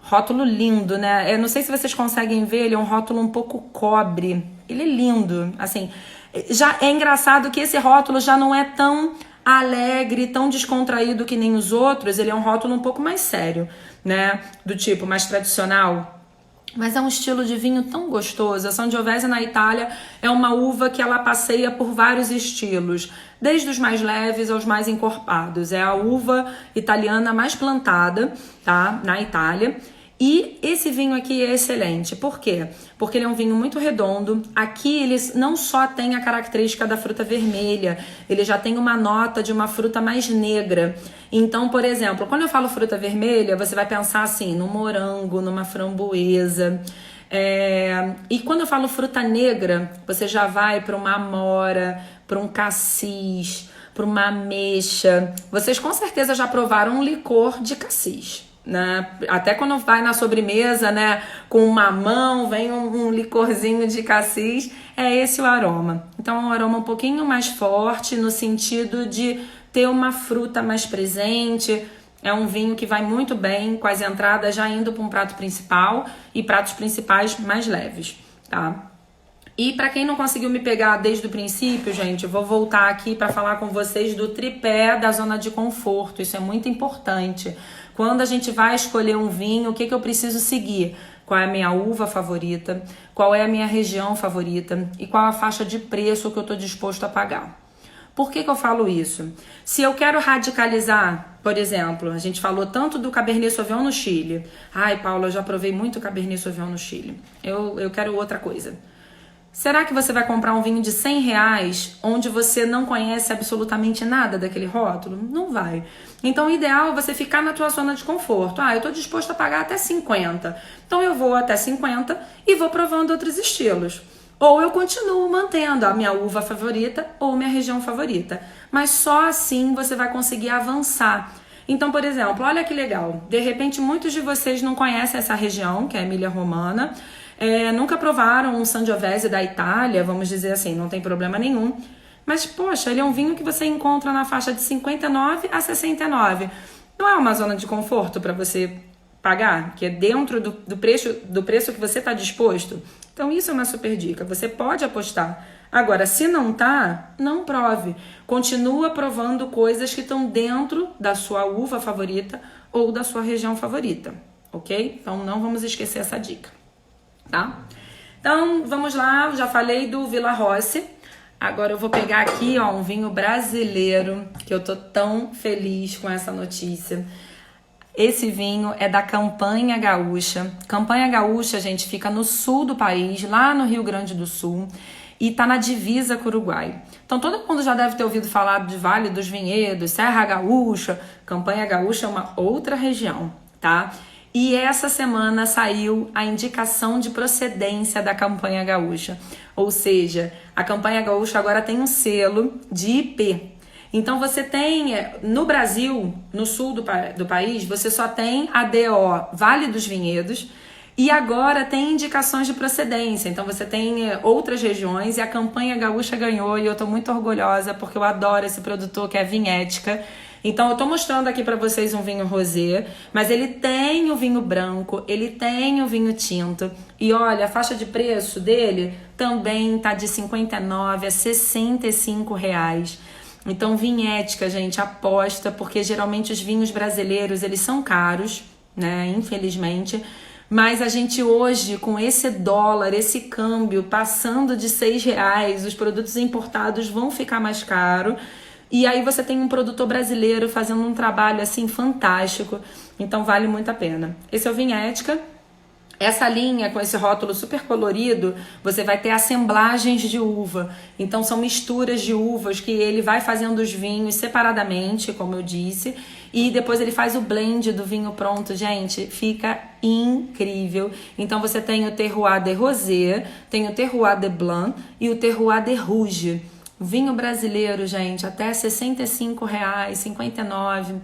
Rótulo lindo, né? Eu não sei se vocês conseguem ver, ele é um rótulo um pouco cobre. Ele é lindo, assim. Já é engraçado que esse rótulo já não é tão alegre, tão descontraído que nem os outros. Ele é um rótulo um pouco mais sério, né? Do tipo mais tradicional. Mas é um estilo de vinho tão gostoso. A Sangiovese na Itália é uma uva que ela passeia por vários estilos, desde os mais leves aos mais encorpados. É a uva italiana mais plantada, tá, na Itália. E esse vinho aqui é excelente. Por quê? Porque ele é um vinho muito redondo. Aqui ele não só tem a característica da fruta vermelha, ele já tem uma nota de uma fruta mais negra. Então, por exemplo, quando eu falo fruta vermelha, você vai pensar assim, no morango, numa framboesa. E quando eu falo fruta negra, você já vai para uma amora, para um cassis, para uma ameixa. Vocês com certeza já provaram um licor de cassis, né? Até quando vai na sobremesa, né, com um mamão, vem um licorzinho de cassis, é esse o aroma. Então é um aroma um pouquinho mais forte no sentido de ter uma fruta mais presente. É um vinho que vai muito bem com as entradas já indo para um prato principal e pratos principais mais leves, tá? E para quem não conseguiu me pegar desde o princípio, gente, eu vou voltar aqui para falar com vocês do tripé da zona de conforto. Isso é muito importante. Quando a gente vai escolher um vinho, o que eu preciso seguir? Qual é a minha uva favorita? Qual é a minha região favorita? E qual a faixa de preço que eu estou disposto a pagar? Por que eu falo isso? Se eu quero radicalizar, por exemplo, a gente falou tanto do Cabernet Sauvignon no Chile. Ai, Paula, eu já provei muito Cabernet Sauvignon no Chile. Eu quero outra coisa. Será que você vai comprar um vinho de R$100 onde você não conhece absolutamente nada daquele rótulo? Não vai. Então o ideal é você ficar na tua zona de conforto. Eu estou disposto a pagar até 50. Então eu vou até 50 e vou provando outros estilos. Ou eu continuo mantendo a minha uva favorita ou minha região favorita. Mas só assim você vai conseguir avançar. Então, por exemplo, olha que legal. De repente muitos de vocês não conhecem essa região, que é a Emília-Romana. Nunca provaram um Sangiovese da Itália, vamos dizer assim, não tem problema nenhum. Mas, poxa, ele é um vinho que você encontra na faixa de 59 a 69. Não é uma zona de conforto para você pagar, que é dentro do preço que você está disposto? Então, isso é uma super dica. Você pode apostar. Agora, se não tá, não prove. Continua provando coisas que estão dentro da sua uva favorita ou da sua região favorita, ok? Então, não vamos esquecer essa dica. Tá? Então, vamos lá, já falei do Villa Rossi. Agora eu vou pegar aqui, ó, um vinho brasileiro, que eu tô tão feliz com essa notícia. Esse vinho é da Campanha Gaúcha. Campanha Gaúcha, gente, fica no sul do país, lá no Rio Grande do Sul, e tá na divisa com o Uruguai. Então todo mundo já deve ter ouvido falar de Vale dos Vinhedos, Serra Gaúcha. Campanha Gaúcha é uma outra região, tá? E essa semana saiu a indicação de procedência da Campanha Gaúcha. Ou seja, a Campanha Gaúcha agora tem um selo de IP. Então você tem, no Brasil, no sul do país, você só tem a DO Vale dos Vinhedos e agora tem indicações de procedência. Então você tem outras regiões e a Campanha Gaúcha ganhou e eu tô muito orgulhosa porque eu adoro esse produtor que é a Vinhética. Então eu tô mostrando aqui para vocês um vinho rosé, mas ele tem o vinho branco, ele tem o vinho tinto. E olha, a faixa de preço dele também tá de 59 a 65 reais. Então Vinhética, gente, aposta, porque geralmente os vinhos brasileiros, eles são caros, né, infelizmente. Mas a gente hoje, com esse dólar, esse câmbio passando de 6 reais, os produtos importados vão ficar mais caros. E aí você tem um produtor brasileiro fazendo um trabalho assim fantástico, então vale muito a pena. Esse é o Vinhética. Essa linha com esse rótulo super colorido, você vai ter assemblagens de uva. Então são misturas de uvas que ele vai fazendo os vinhos separadamente, como eu disse, e depois ele faz o blend do vinho pronto. Gente, fica incrível. Então você tem o Terroir de Rosé, tem o Terroir de Blanc e o Terroir de Rouge. O vinho brasileiro, gente, até R$ 65, R$ 59.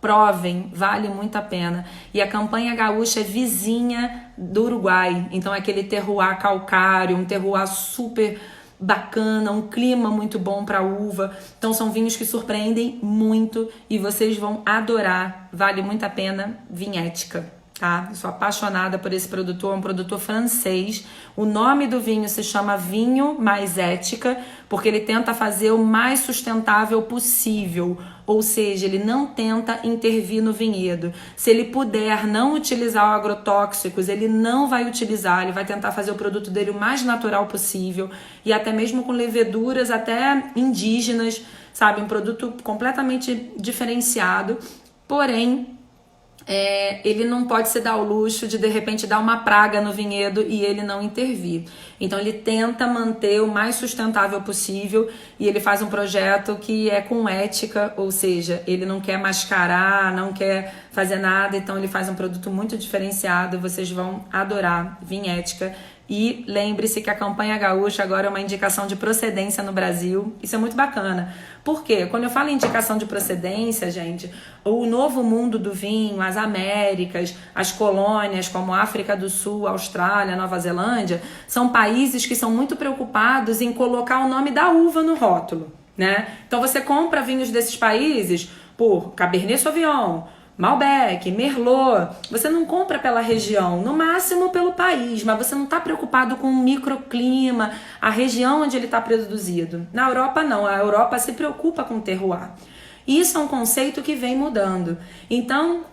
Provem, vale muito a pena. E a Campanha Gaúcha é vizinha do Uruguai. Então é aquele terroir calcário, um terroir super bacana, um clima muito bom para uva. Então são vinhos que surpreendem muito e vocês vão adorar. Vale muito a pena. Vinhética. Tá? Eu sou apaixonada por esse produtor, é um produtor francês. O nome do vinho se chama Vinho Mais Ética, porque ele tenta fazer o mais sustentável possível. ou seja, ele não tenta intervir no vinhedo. Se ele puder não utilizar agrotóxicos, ele não vai utilizar, ele vai tentar fazer o produto dele o mais natural possível, e até mesmo com leveduras até indígenas, sabe? Um produto completamente diferenciado, porém ele não pode se dar ao luxo de repente dar uma praga no vinhedo e ele não intervir. Então ele tenta manter o mais sustentável possível e ele faz um projeto que é com ética, ou seja, ele não quer mascarar, não quer fazer nada, então ele faz um produto muito diferenciado, vocês vão adorar, Vinhética. E lembre-se que a campanha gaúcha agora é uma indicação de procedência no Brasil. Isso é muito bacana. Por quê? Quando eu falo em indicação de procedência, gente, o novo mundo do vinho, as Américas, as colônias como África do Sul, Austrália, Nova Zelândia, são países que são muito preocupados em colocar o nome da uva no rótulo, né? Então você compra vinhos desses países por Cabernet Sauvignon, Malbec, Merlot, você não compra pela região, no máximo pelo país, mas você não está preocupado com o microclima, a região onde ele está produzido. Na Europa não, a Europa se preocupa com o terroir. Isso é um conceito que vem mudando. Então,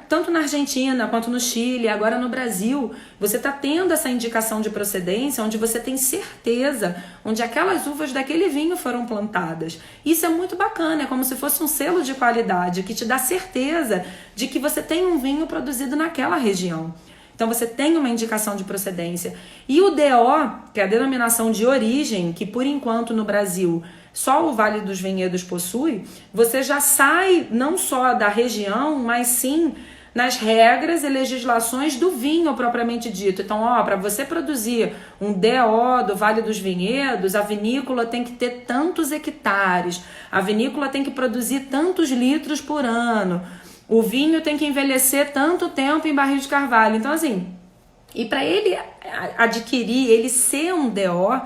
tanto na Argentina quanto no Chile, agora no Brasil, você está tendo essa indicação de procedência onde você tem certeza onde aquelas uvas daquele vinho foram plantadas. Isso é muito bacana, é como se fosse um selo de qualidade que te dá certeza de que você tem um vinho produzido naquela região. Então você tem uma indicação de procedência. E o DO, que é a denominação de origem, que por enquanto no Brasil só o Vale dos Vinhedos possui, você já sai não só da região, mas sim nas regras e legislações do vinho propriamente dito. Então, para você produzir um DO do Vale dos Vinhedos, a vinícola tem que ter tantos hectares, a vinícola tem que produzir tantos litros por ano, o vinho tem que envelhecer tanto tempo em barril de carvalho. Então, assim, e para ele adquirir, ele ser um DO,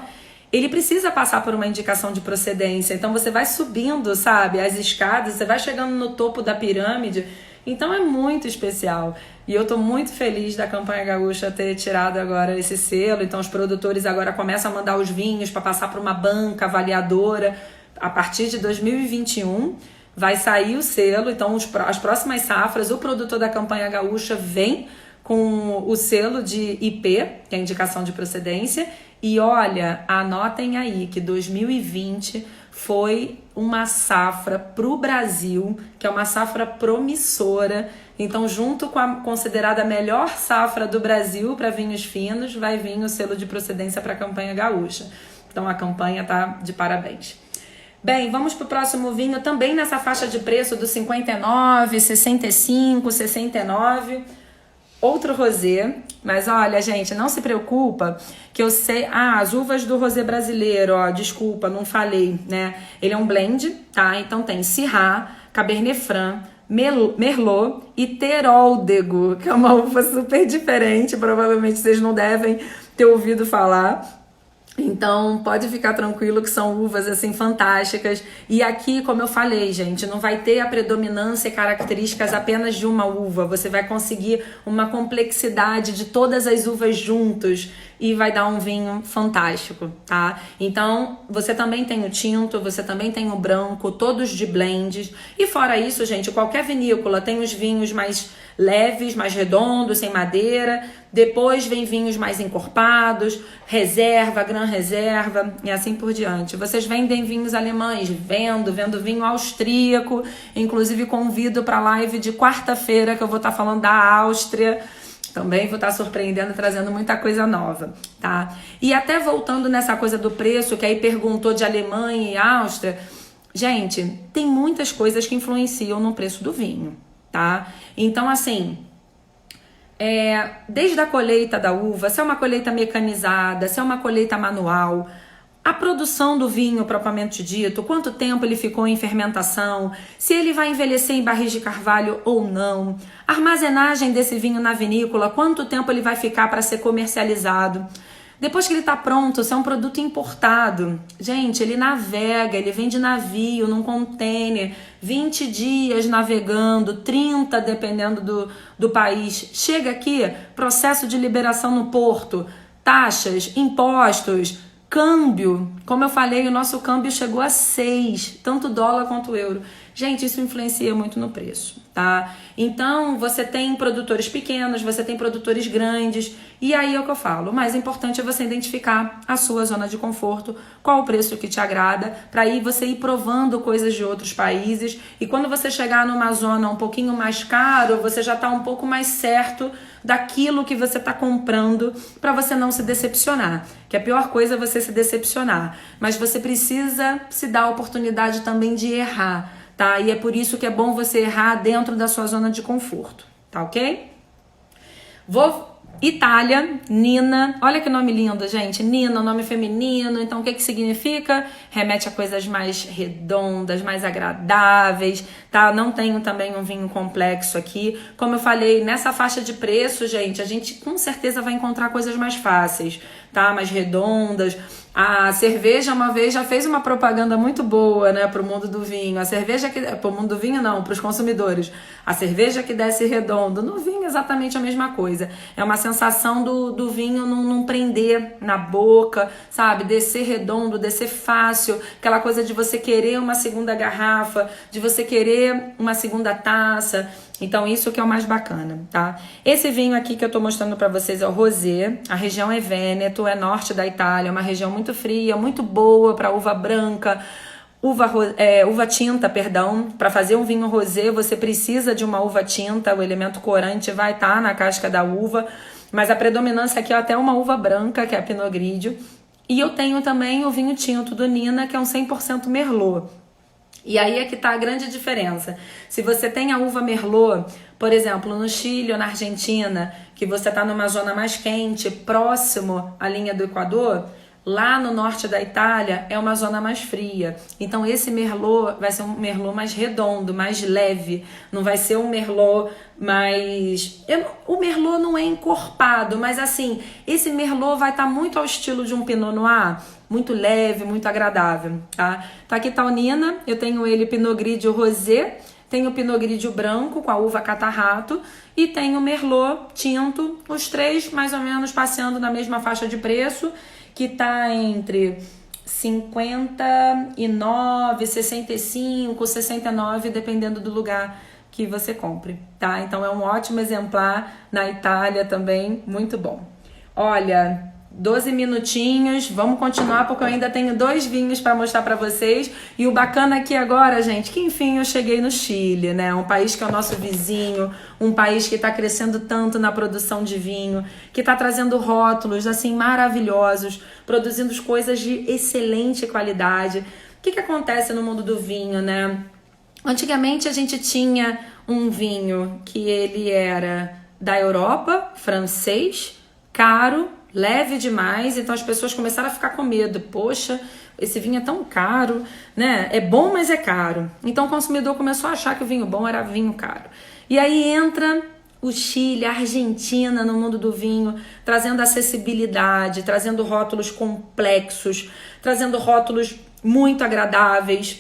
ele precisa passar por uma indicação de procedência. Então você vai subindo, sabe, as escadas, você vai chegando no topo da pirâmide. Então é muito especial. E eu tô muito feliz da campanha gaúcha ter tirado agora esse selo. Então os produtores agora começam a mandar os vinhos para passar por uma banca avaliadora. A partir de 2021 vai sair o selo. Então as próximas safras, o produtor da campanha gaúcha vem com o selo de IP, que é a indicação de procedência. E olha, anotem aí que 2020 foi uma safra para o Brasil, que é uma safra promissora. Então, junto com a considerada melhor safra do Brasil para vinhos finos, vai vir o selo de procedência para a campanha gaúcha. Então, a campanha tá de parabéns. Bem, vamos para o próximo vinho, também nessa faixa de preço dos 59, 65, 69. Outro rosé, mas olha, gente, não se preocupa que eu sei... as uvas do rosé brasileiro, desculpa, não falei, né? Ele é um blend, tá? Então tem Syrah, Cabernet Franc, Merlot e Teroldego, que é uma uva super diferente, provavelmente vocês não devem ter ouvido falar. Então pode ficar tranquilo que são uvas assim fantásticas. E aqui, como eu falei, gente, não vai ter a predominância e características apenas de uma uva. Você vai conseguir uma complexidade de todas as uvas juntos e vai dar um vinho fantástico, tá? Então você também tem o tinto, você também tem o branco, todos de blends. E fora isso, gente, qualquer vinícola tem os vinhos mais leves, mais redondos, sem madeira. Depois vem vinhos mais encorpados, reserva, gran reserva e assim por diante. Vocês vendem vinhos alemães? Vendo vinho austríaco. Inclusive convido para a live de quarta-feira que eu vou estar falando da Áustria. Também vou estar surpreendendo, trazendo muita coisa nova, tá? E até voltando nessa coisa do preço, que aí perguntou de Alemanha e Áustria. Gente, tem muitas coisas que influenciam no preço do vinho, tá? Então, assim... desde a colheita da uva, se é uma colheita mecanizada, se é uma colheita manual, a produção do vinho propriamente dito, quanto tempo ele ficou em fermentação, se ele vai envelhecer em barris de carvalho ou não, a armazenagem desse vinho na vinícola, quanto tempo ele vai ficar para ser comercializado. Depois que ele está pronto, se é um produto importado, gente, ele navega, ele vem de navio, num container, 20 dias navegando, 30 dependendo do país. Chega aqui, processo de liberação no porto, taxas, impostos, câmbio. Como eu falei, o nosso câmbio chegou a 6, tanto dólar quanto euro. gente, isso influencia muito no preço, tá? Então, você tem produtores pequenos, você tem produtores grandes, e aí é o que eu falo, o mais importante é você identificar a sua zona de conforto, qual o preço que te agrada, para aí você ir provando coisas de outros países, e quando você chegar numa zona um pouquinho mais caro, você já tá um pouco mais certo daquilo que você está comprando, para você não se decepcionar. Que a pior coisa é você se decepcionar, mas você precisa se dar a oportunidade também de errar, tá? E é por isso que é bom você errar dentro da sua zona de conforto, tá ok? Itália, Nina, olha que nome lindo, gente. Nina, nome feminino, então o que significa? Remete a coisas mais redondas, mais agradáveis, tá? Não tenho também um vinho complexo aqui. Como eu falei, nessa faixa de preço, gente, a gente com certeza vai encontrar coisas mais fáceis, tá? Mais redondas. A cerveja uma vez já fez uma propaganda muito boa, né, pro mundo do vinho. A cerveja que... Pro mundo do vinho não, pros consumidores. A cerveja que desce redondo. No vinho é exatamente a mesma coisa. É uma sensação do vinho não prender na boca, sabe? Descer redondo, descer fácil. Aquela coisa de você querer uma segunda garrafa, de você querer uma segunda taça. Então isso que é o mais bacana, tá? Esse vinho aqui que eu tô mostrando pra vocês é o Rosé. A região é Vêneto, é norte da Itália, é uma região muito fria, muito boa para uva branca, uva tinta, perdão. Para fazer um vinho rosé você precisa de uma uva tinta, o elemento corante vai estar na casca da uva, mas a predominância aqui é até uma uva branca, que é a Pinot Grigio. E eu tenho também o vinho tinto do Nina, que é um 100% Merlot. E aí é que tá a grande diferença. Se você tem a uva Merlot, por exemplo, no Chile ou na Argentina, que você tá numa zona mais quente, próximo à linha do Equador, lá no norte da Itália é uma zona mais fria. Então esse Merlot vai ser um Merlot mais redondo, mais leve. Não vai ser um Merlot mais... O Merlot não é encorpado, mas assim, esse Merlot vai estar muito ao estilo de um Pinot Noir, muito leve, muito agradável, tá? Tá aqui tá o Nina, eu tenho ele Pinot Grigio Rosé, tenho o Pinot Grigio branco com a uva Catarrato e tenho o Merlot tinto, os três mais ou menos passeando na mesma faixa de preço, que tá entre 59, 65, 69, dependendo do lugar que você compre, tá? Então é um ótimo exemplar na Itália também, muito bom. Olha, 12 minutinhos, vamos continuar porque eu ainda tenho 2 vinhos para mostrar para vocês. E o bacana aqui agora, gente, que enfim eu cheguei no Chile, né? Um país que é o nosso vizinho, um país que está crescendo tanto na produção de vinho, que está trazendo rótulos assim maravilhosos, produzindo coisas de excelente qualidade. O que acontece no mundo do vinho, né? Antigamente a gente tinha um vinho que ele era da Europa, francês, caro, leve demais, então as pessoas começaram a ficar com medo. Poxa, esse vinho é tão caro, né? É bom, mas é caro. Então o consumidor começou a achar que o vinho bom era vinho caro. E aí entra o Chile, a Argentina no mundo do vinho, trazendo acessibilidade, trazendo rótulos complexos, trazendo rótulos muito agradáveis,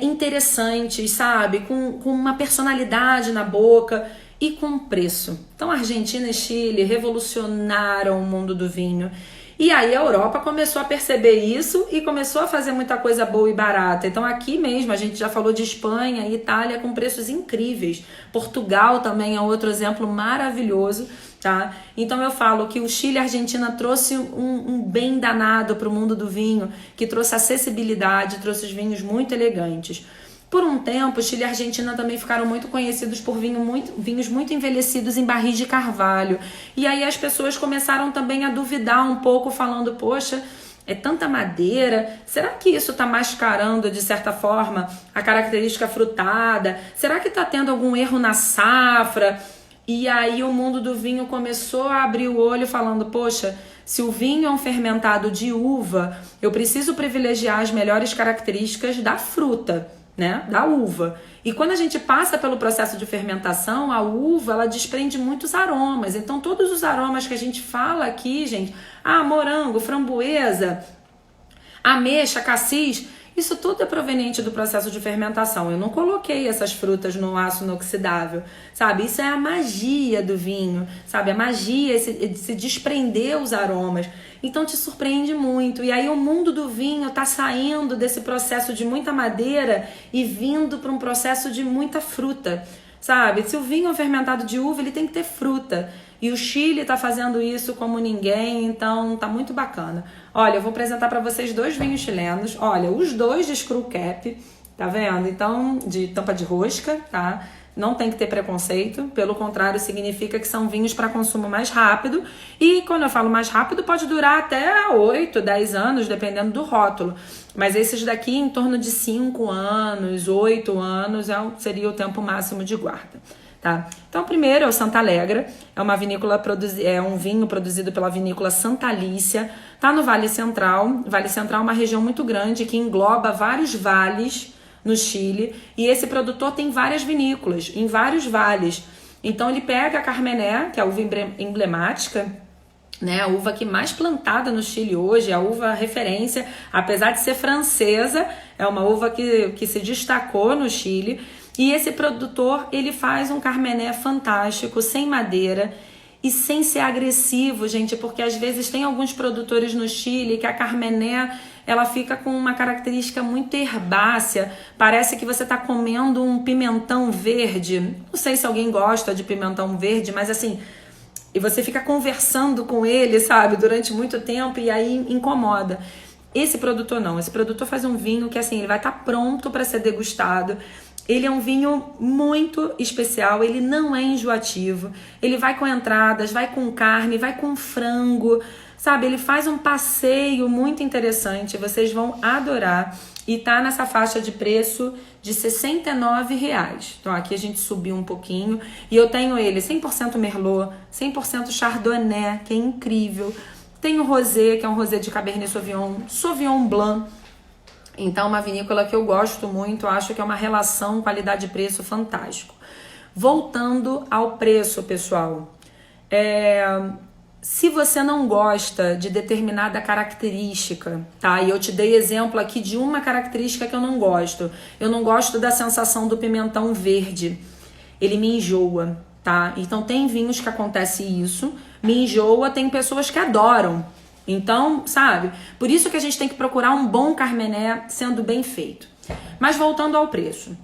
interessantes, sabe? Com uma personalidade na boca e com preço. Então Argentina e Chile revolucionaram o mundo do vinho. E aí a Europa começou a perceber isso e começou a fazer muita coisa boa e barata. Então aqui mesmo a gente já falou de Espanha e Itália com preços incríveis. Portugal também é outro exemplo maravilhoso, tá? Então eu falo que o Chile e a Argentina trouxe um bem danado para o mundo do vinho, que trouxe acessibilidade, trouxe os vinhos muito elegantes. Por um tempo, Chile e Argentina também ficaram muito conhecidos por vinhos muito envelhecidos em barris de carvalho. E aí as pessoas começaram também a duvidar um pouco, falando, poxa, é tanta madeira, será que isso está mascarando, de certa forma, a característica frutada? Será que está tendo algum erro na safra? E aí o mundo do vinho começou a abrir o olho falando, poxa, se o vinho é um fermentado de uva, eu preciso privilegiar as melhores características da fruta, né, da uva. E quando a gente passa pelo processo de fermentação, a uva, ela desprende muitos aromas. Então todos os aromas que a gente fala aqui, gente, morango, framboesa, ameixa, cassis, Isso tudo é proveniente do processo de fermentação. Eu não coloquei essas frutas no aço inoxidável, sabe? Isso é a magia do vinho, sabe? A magia de se desprender os aromas. Então te surpreende muito. E aí o mundo do vinho tá saindo desse processo de muita madeira e vindo para um processo de muita fruta, sabe? Se o vinho é fermentado de uva, ele tem que ter fruta. E o Chile tá fazendo isso como ninguém, então tá muito bacana. Olha, eu vou apresentar para vocês 2 vinhos chilenos. Olha, os 2 de screw cap, tá vendo? Então, de tampa de rosca, tá? Não tem que ter preconceito, pelo contrário, significa que são vinhos para consumo mais rápido. E quando eu falo mais rápido, pode durar até 8, 10 anos, dependendo do rótulo. Mas esses daqui, em torno de 5 anos, 8 anos, seria o tempo máximo de guarda. Tá? Então, o primeiro é o Santa Alegra, é uma vinícola é um vinho produzido pela vinícola Santa Alicia, tá no Vale Central. Vale Central é uma região muito grande que engloba vários vales no Chile, e esse produtor tem várias vinícolas em vários vales. Então ele pega a Carmené, que é a uva emblemática, né, a uva que mais plantada no Chile hoje, a uva referência, apesar de ser francesa, é uma uva que se destacou no Chile. E esse produtor, ele faz um Carmené fantástico, sem madeira e sem ser agressivo, gente, porque às vezes tem alguns produtores no Chile que a Carmené, ela fica com uma característica muito herbácea, parece que você tá comendo um pimentão verde. Não sei se alguém gosta de pimentão verde, mas assim, e você fica conversando com ele, sabe, durante muito tempo e aí incomoda. Esse produtor não, esse produtor faz um vinho que assim, ele vai estar pronto para ser degustado. Ele é um vinho muito especial, ele não é enjoativo, ele vai com entradas, vai com carne, vai com frango, sabe? Ele faz um passeio muito interessante, vocês vão adorar. E tá nessa faixa de preço de R$ 69,00. Então aqui a gente subiu um pouquinho e eu tenho ele 100% Merlot, 100% Chardonnay, que é incrível. Tem o Rosé, que é um Rosé de Cabernet Sauvignon, Sauvignon Blanc. Então, uma vinícola que eu gosto muito, acho que é uma relação qualidade-preço fantástico. Voltando ao preço, pessoal. Se você não gosta de determinada característica, tá? E eu te dei exemplo aqui de uma característica que eu não gosto. Eu não gosto da sensação do pimentão verde. Ele me enjoa, tá? Então, tem vinhos que acontece isso. Me enjoa, tem pessoas que adoram. Então, sabe? Por isso que a gente tem que procurar um bom Carmené sendo bem feito. Mas voltando ao preço.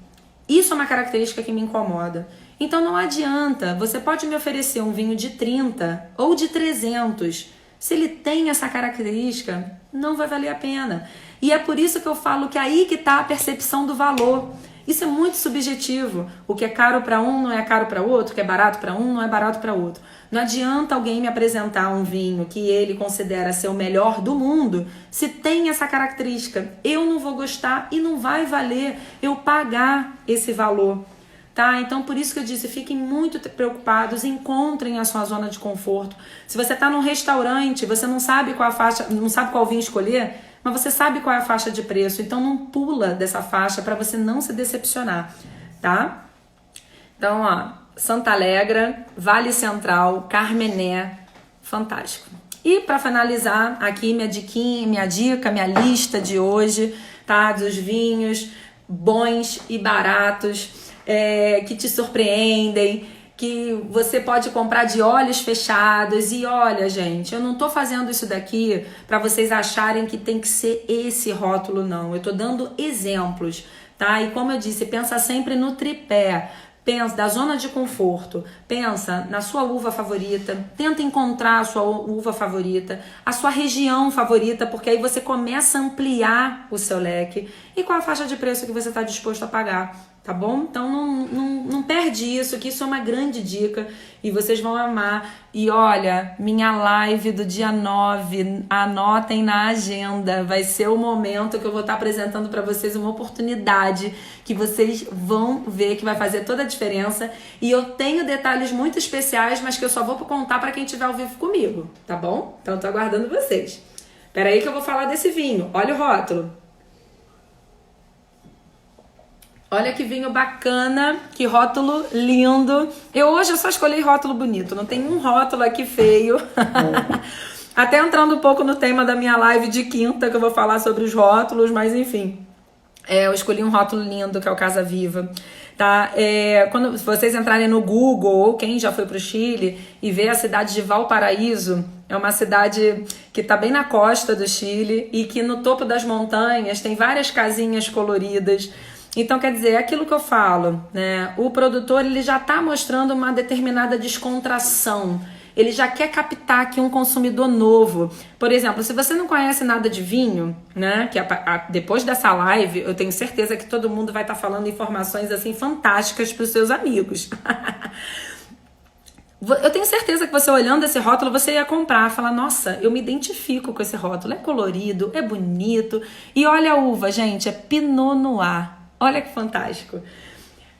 Isso é uma característica que me incomoda. Então não adianta. Você pode me oferecer um vinho de 30 ou de 300. Se ele tem essa característica, não vai valer a pena. E é por isso que eu falo que aí que está a percepção do valor. Isso é muito subjetivo. O que é caro para um não é caro para outro, o que é barato para um não é barato para outro. Não adianta alguém me apresentar um vinho que ele considera ser o melhor do mundo se tem essa característica. Eu não vou gostar e não vai valer eu pagar esse valor. Tá? Então, por isso que eu disse, fiquem muito preocupados, encontrem a sua zona de conforto. Se você está num restaurante, você não sabe qual a faixa, não sabe qual vinho escolher, mas você sabe qual é a faixa de preço, então não pula dessa faixa para você não se decepcionar, tá? Então, ó, Santa Alegra, Vale Central, Carmené, fantástico. E para finalizar, aqui minha dica, minha lista de hoje, tá? Dos vinhos bons e baratos, que te surpreendem, que você pode comprar de olhos fechados. E olha, gente, eu não tô fazendo isso daqui para vocês acharem que tem que ser esse rótulo, não. Eu tô dando exemplos, tá? E como eu disse, pensa sempre no tripé. Pensa da zona de conforto, pensa na sua uva favorita, tenta encontrar a sua uva favorita, a sua região favorita, porque aí você começa a ampliar o seu leque e qual a faixa de preço que você está disposto a pagar, tá bom? Então não perde isso, que isso é uma grande dica e vocês vão amar. E olha, minha live do dia 9, anotem na agenda, vai ser o momento que eu vou estar apresentando para vocês uma oportunidade que vocês vão ver que vai fazer toda a diferença. E eu tenho detalhes muito especiais, mas que eu só vou contar para quem estiver ao vivo comigo, tá bom? Então eu tô aguardando vocês. Pera aí que eu vou falar desse vinho. Olha o rótulo. Olha que vinho bacana, que rótulo lindo. Hoje eu só escolhi rótulo bonito, não tem um rótulo aqui feio. Até entrando um pouco no tema da minha live de quinta, que eu vou falar sobre os rótulos, mas enfim. Eu escolhi um rótulo lindo, que é o Casa Viva, tá? Quando vocês entrarem no Google, ou quem já foi pro Chile, e ver a cidade de Valparaíso, é uma cidade que tá bem na costa do Chile e que no topo das montanhas tem várias casinhas coloridas. Então, quer dizer, é aquilo que eu falo, né? O produtor, ele já tá mostrando uma determinada descontração. Ele já quer captar aqui um consumidor novo. Por exemplo, se você não conhece nada de vinho, né? Que depois dessa live, eu tenho certeza que todo mundo vai estar falando informações assim fantásticas para os seus amigos. Eu tenho certeza que você olhando esse rótulo, você ia comprar, falar, nossa, eu me identifico com esse rótulo, é colorido, é bonito. E olha a uva, gente, é Pinot Noir. Olha que fantástico.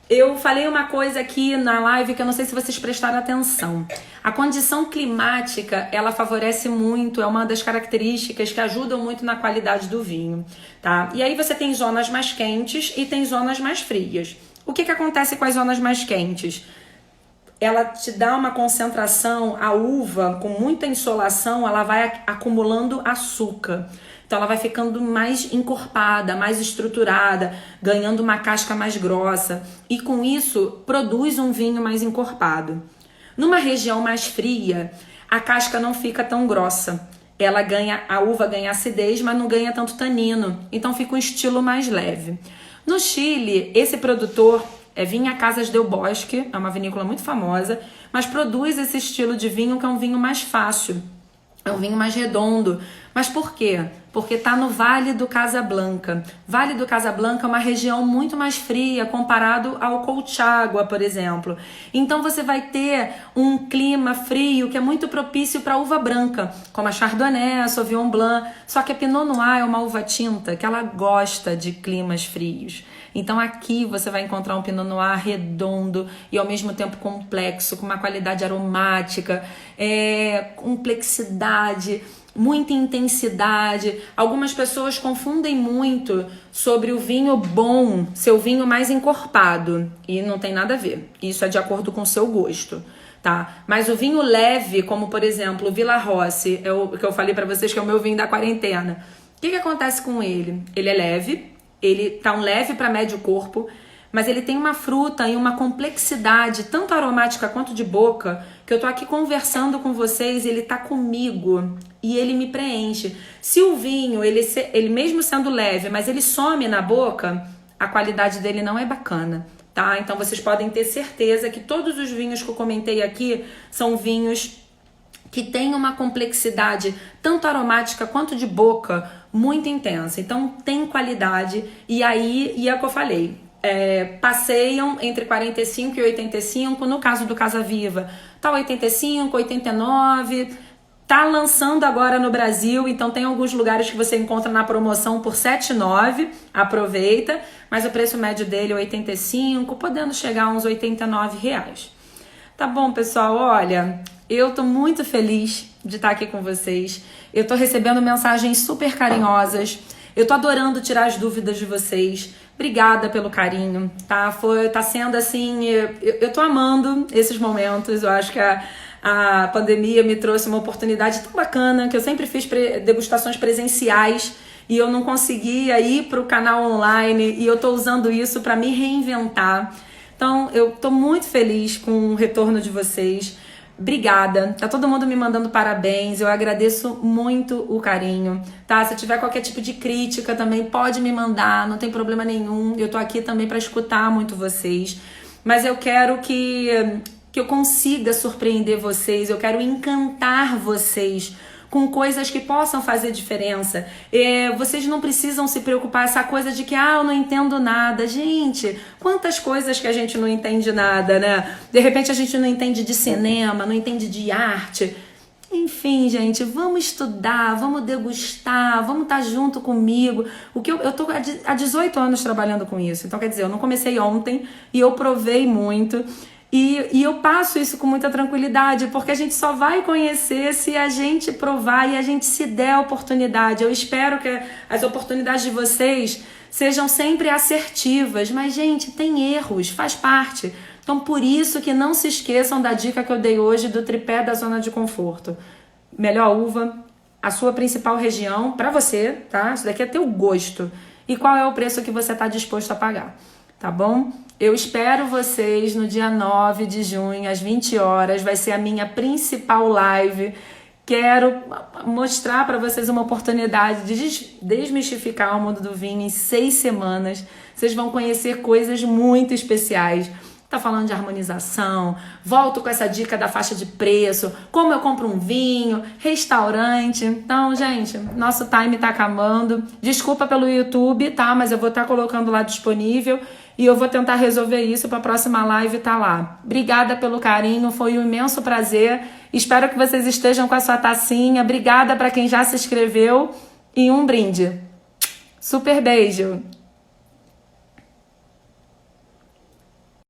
Eu falei uma coisa aqui na live que eu não sei se vocês prestaram atenção. A condição climática, ela favorece muito, é uma das características que ajudam muito na qualidade do vinho, tá? E aí você tem zonas mais quentes e tem zonas mais frias. O que acontece com as zonas mais quentes? Ela te dá uma concentração, a uva com muita insolação, ela vai acumulando açúcar. Então ela vai ficando mais encorpada, mais estruturada, ganhando uma casca mais grossa. E com isso, produz um vinho mais encorpado. Numa região mais fria, a casca não fica tão grossa. A uva ganha acidez, mas não ganha tanto tanino. Então fica um estilo mais leve. No Chile, esse produtor Vinha Casas del Bosque, é uma vinícola muito famosa, mas produz esse estilo de vinho que é um vinho mais fácil. É um vinho mais redondo. Mas por quê? Porque está no Vale do Casablanca. Vale do Casablanca é uma região muito mais fria comparado ao Colchagua, por exemplo. Então você vai ter um clima frio que é muito propício para uva branca, como a Chardonnay, a Sauvignon Blanc. Só que a Pinot Noir é uma uva tinta que ela gosta de climas frios. Então aqui você vai encontrar um Pinot Noir redondo e ao mesmo tempo complexo, com uma qualidade aromática, complexidade, muita intensidade. Algumas pessoas confundem muito sobre o vinho bom, seu vinho mais encorpado, e não tem nada a ver. Isso é de acordo com o seu gosto, tá? Mas o vinho leve, como por exemplo o Villa Rossi, é o que eu falei pra vocês que é o meu vinho da quarentena. O que acontece com ele? Ele é leve, ele tá um leve para médio corpo, mas ele tem uma fruta e uma complexidade, tanto aromática quanto de boca, que eu tô aqui conversando com vocês, ele tá comigo e ele me preenche. Se o vinho, ele mesmo sendo leve, mas ele some na boca, a qualidade dele não é bacana, tá? Então vocês podem ter certeza que todos os vinhos que eu comentei aqui são vinhos que têm uma complexidade tanto aromática quanto de boca muito intensa. Então tem qualidade e aí, e é o que eu falei, passeiam entre 45 e 85, no caso do Casa Viva, tá 85, 89, tá lançando agora no Brasil, então tem alguns lugares que você encontra na promoção por 7,9, aproveita, mas o preço médio dele é 85, podendo chegar a uns 89 reais. Tá bom, pessoal, olha, eu tô muito feliz de estar aqui com vocês, eu tô recebendo mensagens super carinhosas, eu tô adorando tirar as dúvidas de vocês. Obrigada pelo carinho, tá? Tá sendo assim, eu tô amando esses momentos. Eu acho que a pandemia me trouxe uma oportunidade tão bacana, que eu sempre fiz degustações presenciais e eu não conseguia ir pro canal online, e eu tô usando isso para me reinventar. Então, eu tô muito feliz com o retorno de vocês. Obrigada, tá todo mundo me mandando parabéns, eu agradeço muito o carinho, tá? Se tiver qualquer tipo de crítica também pode me mandar, não tem problema nenhum, eu tô aqui também para escutar muito vocês, mas eu quero que eu consiga surpreender vocês, eu quero encantar vocês com coisas que possam fazer diferença. Vocês não precisam se preocupar essa coisa de que eu não entendo nada. Gente, quantas coisas que a gente não entende nada, né? De repente a gente não entende de cinema, não entende de arte. Enfim, gente, vamos estudar, vamos degustar, vamos estar junto comigo. Eu tô há 18 anos trabalhando com isso. Então, quer dizer, eu não comecei ontem e eu provei muito. E eu passo isso com muita tranquilidade, porque a gente só vai conhecer se a gente provar e a gente se der a oportunidade. Eu espero que as oportunidades de vocês sejam sempre assertivas, mas, gente, tem erros, faz parte. Então, por isso que não se esqueçam da dica que eu dei hoje do tripé da zona de conforto. Melhor uva, a sua principal região, para você, tá? Isso daqui é teu gosto. e qual é o preço que você está disposto a pagar, tá bom? Eu espero vocês no dia 9 de junho, às 20 horas, vai ser a minha principal live. Quero mostrar para vocês uma oportunidade de desmistificar o mundo do vinho em 6 semanas. Vocês vão conhecer coisas muito especiais. Tá falando de harmonização, volto com essa dica da faixa de preço, como eu compro um vinho, restaurante. Então, gente, nosso time tá acabando. Desculpa pelo YouTube, tá? Mas eu vou estar colocando lá disponível e eu vou tentar resolver isso para a próxima live tá lá. Obrigada pelo carinho, foi um imenso prazer. Espero que vocês estejam com a sua tacinha. Obrigada para quem já se inscreveu e um brinde. Super beijo!